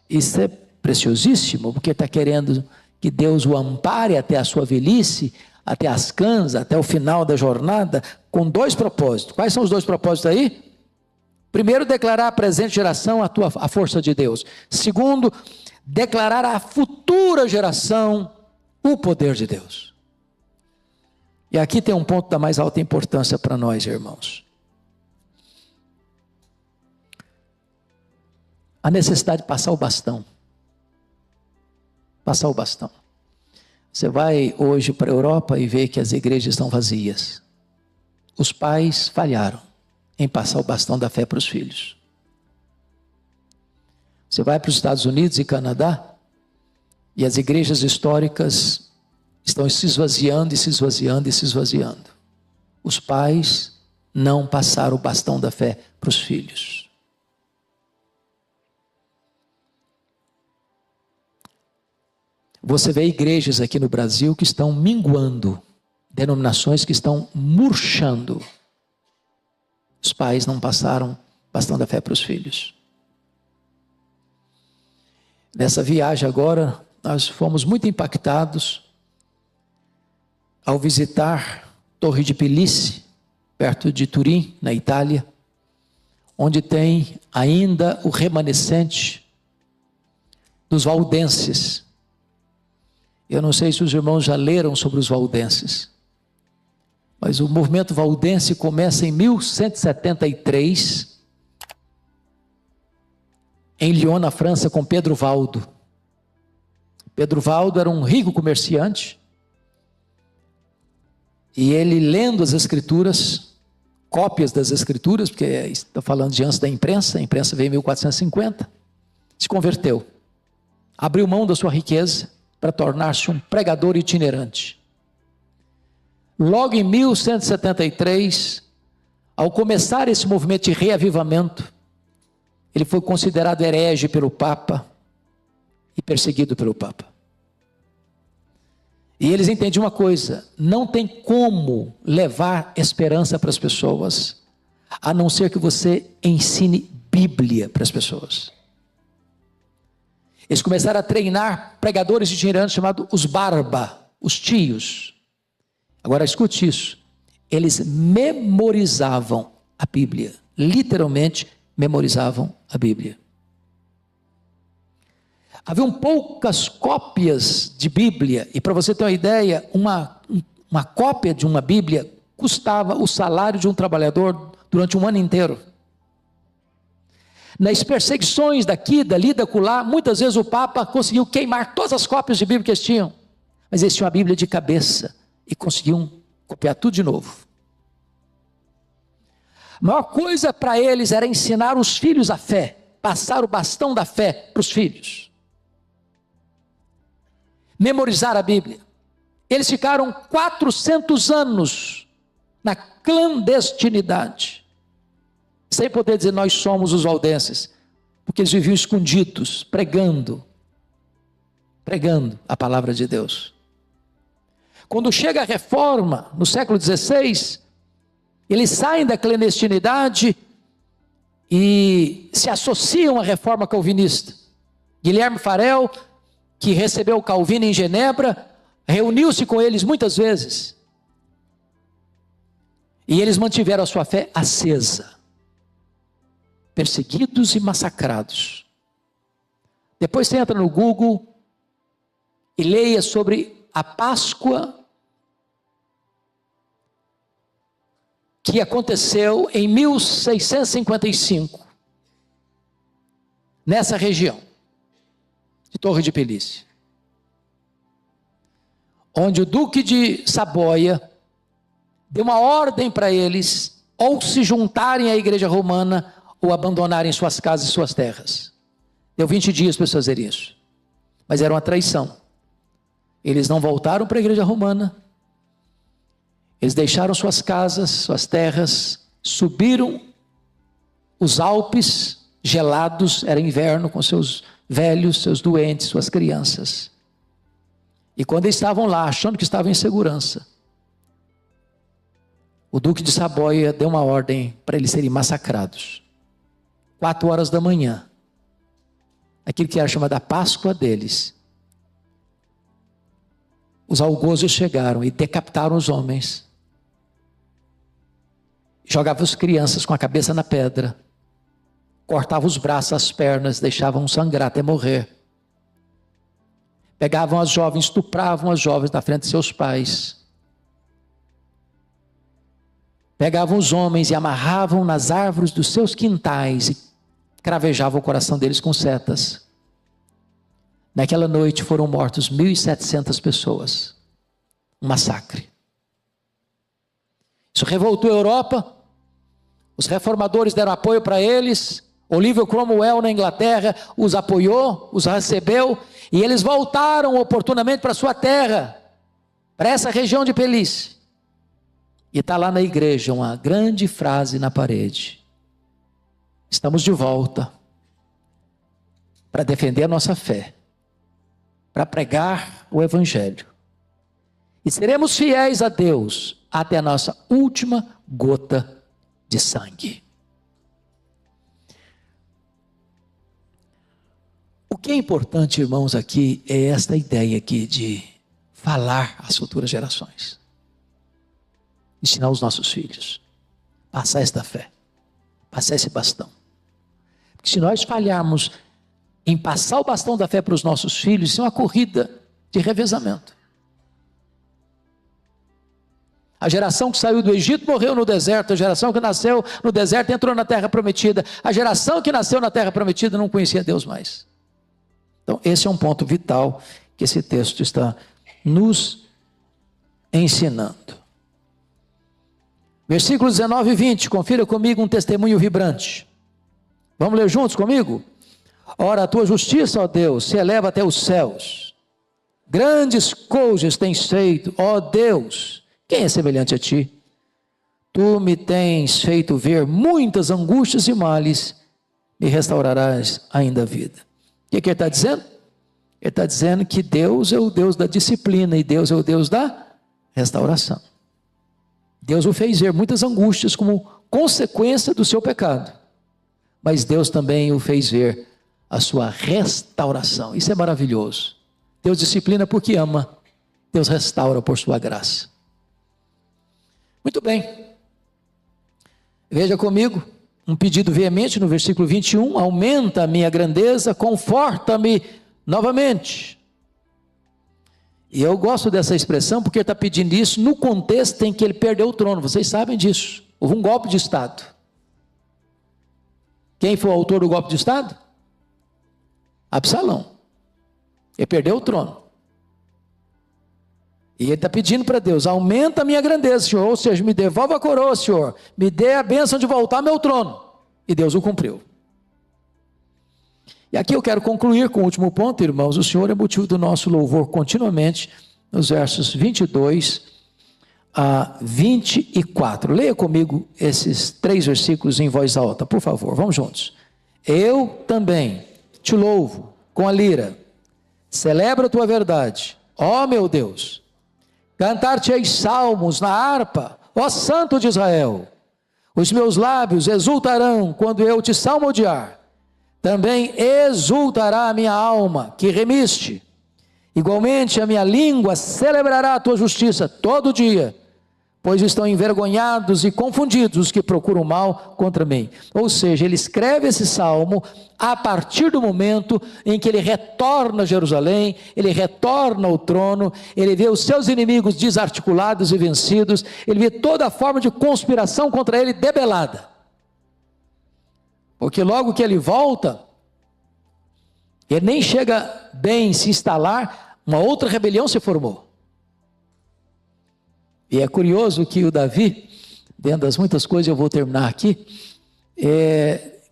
Isso é preciosíssimo, porque está querendo que Deus o ampare até a sua velhice, até as cãs, até o final da jornada, com dois propósitos. Quais são os dois propósitos aí? Primeiro, declarar à presente geração a força de Deus. Segundo, declarar à futura geração o poder de Deus. E aqui tem um ponto da mais alta importância para nós, irmãos. A necessidade de passar o bastão. Passar o bastão. Você vai hoje para a Europa e vê que as igrejas estão vazias. Os pais falharam em passar o bastão da fé para os filhos. Você vai para os Estados Unidos e Canadá, e as igrejas históricas estão se esvaziando e se esvaziando e se esvaziando. Os pais não passaram o bastão da fé para os filhos. Você vê igrejas aqui no Brasil que estão minguando, denominações que estão murchando. Os pais não passaram o bastão da fé para os filhos. Nessa viagem agora, nós fomos muito impactados ao visitar Torre de Pelice, perto de Turim, na Itália, onde tem ainda o remanescente dos valdenses. Eu não sei se os irmãos já leram sobre os valdenses, mas o movimento valdense começa em 1173, em Lyon, na França, com Pedro Valdo. Pedro Valdo era um rico comerciante, e ele, lendo as escrituras, cópias das escrituras, porque está falando de antes da imprensa, a imprensa veio em 1450, se converteu, abriu mão da sua riqueza para tornar-se um pregador itinerante. Logo em 1173, ao começar esse movimento de reavivamento, ele foi considerado herege pelo Papa e perseguido pelo Papa. E eles entendiam uma coisa: não tem como levar esperança para as pessoas, a não ser que você ensine Bíblia para as pessoas. Eles começaram a treinar pregadores itinerantes chamados os barba, os tios. Agora escute isso: eles memorizavam a Bíblia, literalmente memorizavam a Bíblia. Haviam poucas cópias de Bíblia, e para você ter uma ideia, uma cópia de uma Bíblia custava o salário de um trabalhador durante um ano inteiro. Nas perseguições daqui, dali, da acolá, muitas vezes o Papa conseguiu queimar todas as cópias de Bíblia que eles tinham, mas eles tinham a Bíblia de cabeça e conseguiam copiar tudo de novo. A maior coisa para eles era ensinar os filhos a fé, passar o bastão da fé para os filhos. Memorizar a Bíblia. Eles ficaram 400 anos na clandestinidade, sem poder dizer nós somos os valdenses, porque eles viviam escondidos, pregando a palavra de Deus. Quando chega a reforma, no século XVI, eles saem da clandestinidade e se associam à reforma calvinista. Guilherme Farel, que recebeu Calvino em Genebra, reuniu-se com eles muitas vezes. E eles mantiveram a sua fé acesa, perseguidos e massacrados. Depois você entra no Google e leia sobre a Páscoa que aconteceu em 1655, nessa região de Torre de Pelícia, onde o Duque de Saboia deu uma ordem para eles ou se juntarem à Igreja Romana ou abandonarem suas casas e suas terras. Deu 20 dias para fazer isso, mas era uma traição. Eles não voltaram para a Igreja Romana, eles deixaram suas casas, suas terras, subiram os Alpes gelados, era inverno, com seus velhos, seus doentes, suas crianças. E quando eles estavam lá, achando que estavam em segurança, o Duque de Saboia deu uma ordem para eles serem massacrados. 4 horas da manhã, aquilo que era chamada a Páscoa deles, os algozes chegaram e decapitaram os homens, jogavam as crianças com a cabeça na pedra, cortavam os braços, as pernas, deixavam sangrar até morrer. Pegavam as jovens, estupravam as jovens na frente de seus pais. Pegavam os homens e amarravam nas árvores dos seus quintais e cravejavam o coração deles com setas. Naquela noite foram mortos 1.700 pessoas. Um massacre. Isso revoltou a Europa. Os reformadores deram apoio para eles. Oliver Cromwell na Inglaterra os apoiou, os recebeu, e eles voltaram oportunamente para sua terra, para essa região de Pelícia. E está lá na igreja uma grande frase na parede: estamos de volta para defender a nossa fé, para pregar o Evangelho, e seremos fiéis a Deus até a nossa última gota de sangue. O que é importante, irmãos, aqui é esta ideia aqui de falar às futuras gerações, ensinar os nossos filhos. passar esta fé, passar esse bastão. Porque se nós falharmos em passar o bastão da fé para os nossos filhos, isso é uma corrida de revezamento. A geração que saiu do Egito morreu no deserto, a geração que nasceu no deserto entrou na terra prometida, a geração que nasceu na terra prometida não conhecia Deus mais. Então esse é um ponto vital que esse texto está nos ensinando. Versículos 19 e 20, confira comigo um testemunho vibrante. Vamos ler juntos comigo? Ora, a tua justiça, ó Deus, se eleva até os céus. Grandes coisas tens feito, ó Deus. Quem é semelhante a ti? Tu me tens feito ver muitas angústias e males, me restaurarás ainda a vida. O que ele está dizendo? Ele está dizendo que Deus é o Deus da disciplina e Deus é o Deus da restauração. Deus o fez ver muitas angústias como consequência do seu pecado, mas Deus também o fez ver a sua restauração. Isso é maravilhoso. Deus disciplina porque ama, Deus restaura por sua graça. Muito bem, veja comigo um pedido veemente no versículo 21, aumenta a minha grandeza, conforta-me novamente. E eu gosto dessa expressão porque ele está pedindo isso no contexto em que ele perdeu o trono, vocês sabem disso, houve um golpe de Estado. Quem foi o autor do golpe de Estado? Absalão. Ele perdeu o trono. E ele está pedindo para Deus, aumenta a minha grandeza, Senhor, ou seja, me devolva a coroa, Senhor, me dê a bênção de voltar ao meu trono. E Deus o cumpriu. E aqui eu quero concluir com o último ponto, irmãos, o Senhor é motivo do nosso louvor continuamente, nos versos 22 a 24. Leia comigo esses 3 versículos em voz alta, por favor, vamos juntos. Eu também te louvo com a lira, celebro a tua verdade, ó meu Deus. Cantar-te-ei salmos na harpa, ó Santo de Israel. Os meus lábios exultarão quando eu te salmodiar. Também exultará a minha alma, que remiste. Igualmente a minha língua celebrará a tua justiça todo dia, pois estão envergonhados e confundidos os que procuram mal contra mim. Ou seja, ele escreve esse salmo a partir do momento em que ele retorna a Jerusalém, ele retorna ao trono, ele vê os seus inimigos desarticulados e vencidos, ele vê toda a forma de conspiração contra ele debelada. Porque logo que ele volta, ele nem chega bem se instalar, uma outra rebelião se formou. E é curioso que o Davi, dentro das muitas coisas, eu vou terminar aqui,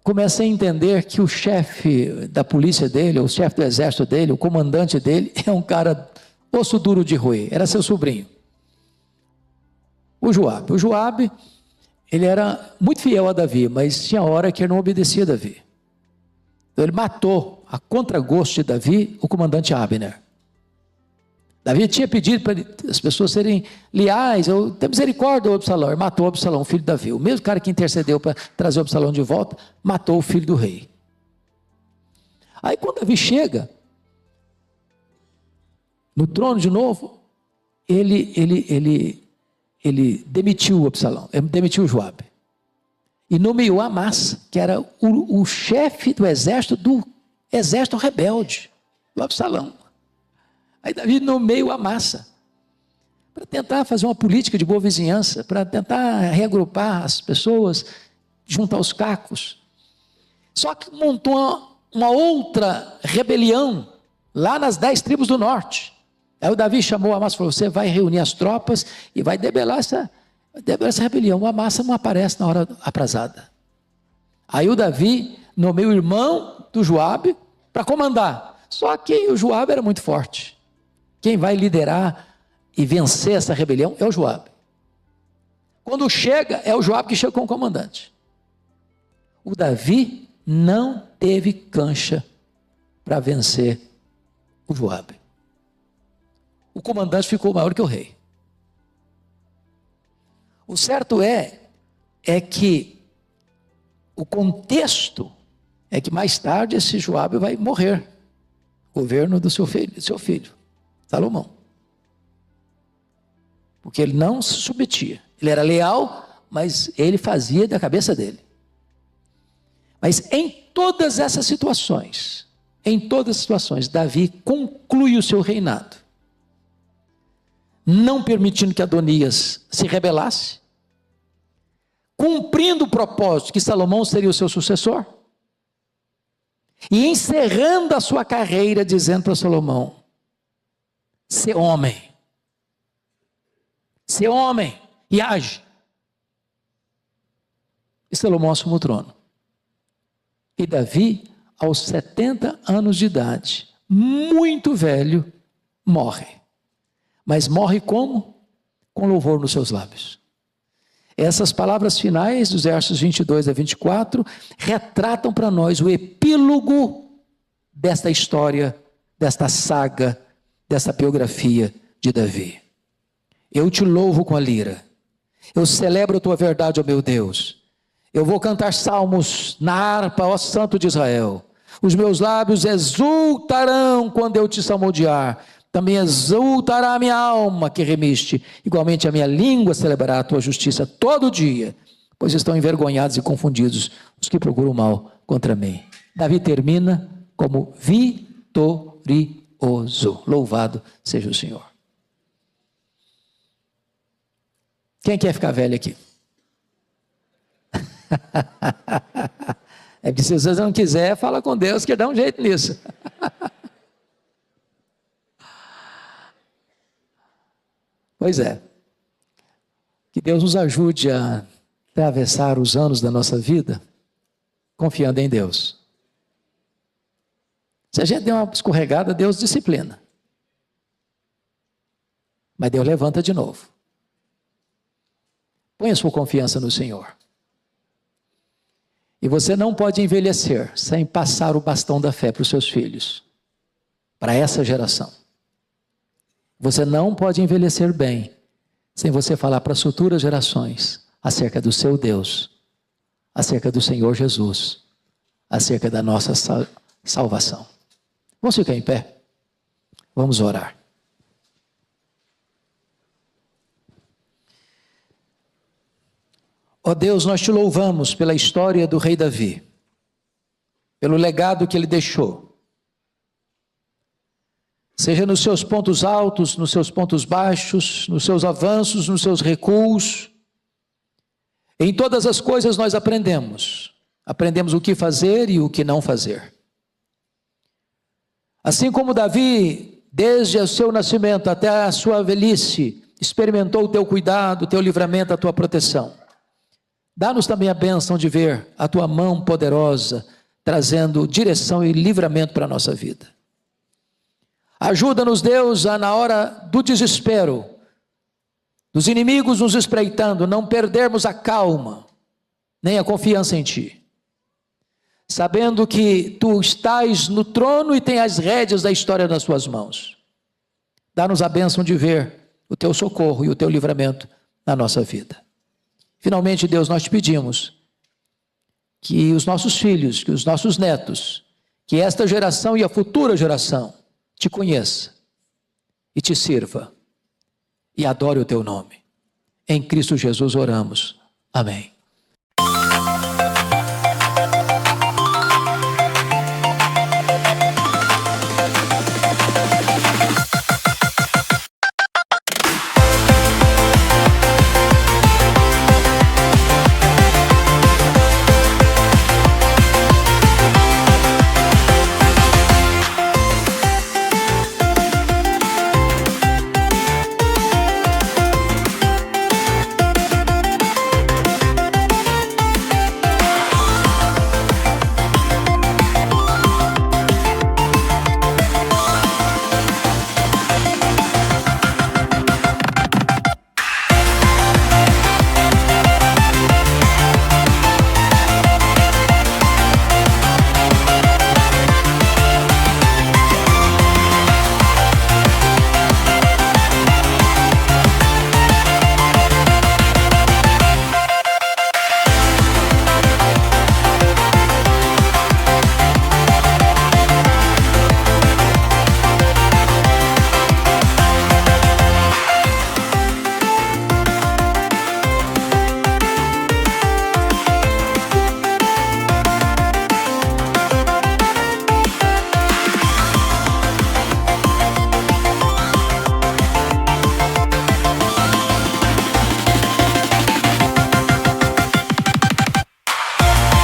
começa a entender que o chefe da polícia dele, o chefe do exército dele, o comandante dele, é um cara osso duro de roer, era seu sobrinho. O Joabe. O Joabe, ele era muito fiel a Davi, mas tinha hora que ele não obedecia a Davi. Então ele matou, a contragosto de Davi, o comandante Abner. Davi tinha pedido para as pessoas serem leais, ter misericórdia do Absalão. Ele matou o Absalão, filho de Davi. O mesmo cara que intercedeu para trazer o Absalão de volta, matou o filho do rei. Aí quando Davi chega no trono de novo, ele demitiu o Absalão, demitiu o Joabe. E nomeou Amasa, que era o chefe do exército rebelde, do Absalão. Aí Davi nomeia o Amasa, para tentar fazer uma política de boa vizinhança, para tentar reagrupar as pessoas, juntar os cacos. Só que montou uma outra rebelião, lá nas 10 tribos do norte. Aí o Davi chamou o Amasa e falou, você vai reunir as tropas e vai debelar essa rebelião. O Amasa não aparece na hora aprazada. Aí o Davi nomeou o irmão do Joabe para comandar. Só que o Joabe era muito forte. Quem vai liderar e vencer essa rebelião é o Joabe. Quando chega, é o Joabe que chega com o comandante. O Davi não teve cancha para vencer o Joabe. O comandante ficou maior que o rei. O certo é que o contexto é que mais tarde esse Joabe vai morrer. O governo do seu filho. Salomão. Porque ele não se submetia. Ele era leal, mas ele fazia da cabeça dele. Mas em todas essas situações, Davi conclui o seu reinado, não permitindo que Adonias se rebelasse, cumprindo o propósito que Salomão seria o seu sucessor, e encerrando a sua carreira, dizendo para Salomão: ser homem e age. E Salomão assume o trono. E Davi, aos 70 anos de idade, muito velho, morre. Mas morre como? Com louvor nos seus lábios. Essas palavras finais, dos versos 22 a 24, retratam para nós o epílogo desta história, desta saga, dessa biografia de Davi. Eu te louvo com a lira. Eu celebro a tua verdade, ó meu Deus. Eu vou cantar salmos na harpa, ó Santo de Israel. Os meus lábios exultarão quando eu te salmodiar. Também exultará a minha alma que remiste. Igualmente a minha língua celebrará a tua justiça todo dia, pois estão envergonhados e confundidos os que procuram o mal contra mim. Davi termina como vitorioso. Louvado seja o Senhor. Quem quer ficar velho aqui? É que se você não quiser, fala com Deus que dá um jeito nisso. Pois é. Que Deus nos ajude a atravessar os anos da nossa vida confiando em Deus. Se a gente der uma escorregada, Deus disciplina. Mas Deus levanta de novo. Põe a sua confiança no Senhor. E você não pode envelhecer sem passar o bastão da fé para os seus filhos, para essa geração. Você não pode envelhecer bem sem você falar para as futuras gerações acerca do seu Deus, acerca do Senhor Jesus, acerca da nossa salvação. Vamos ficar em pé? Vamos orar. Ó Deus, nós te louvamos pela história do rei Davi, pelo legado que ele deixou. Seja nos seus pontos altos, nos seus pontos baixos, nos seus avanços, nos seus recuos. Em todas as coisas nós aprendemos. Aprendemos o que fazer e o que não fazer. Assim como Davi, desde o seu nascimento até a sua velhice, experimentou o teu cuidado, o teu livramento, a tua proteção. Dá-nos também a bênção de ver a tua mão poderosa, trazendo direção e livramento para a nossa vida. Ajuda-nos, Deus, a na hora do desespero, dos inimigos nos espreitando, não perdermos a calma, nem a confiança em Ti. Sabendo que Tu estás no trono e tem as rédeas da história nas Tuas mãos. Dá-nos a bênção de ver o Teu socorro e o Teu livramento na nossa vida. Finalmente, Deus, nós te pedimos que os nossos filhos, que os nossos netos, que esta geração e a futura geração te conheça e te sirva e adore o teu nome. Em Cristo Jesus oramos. Amém.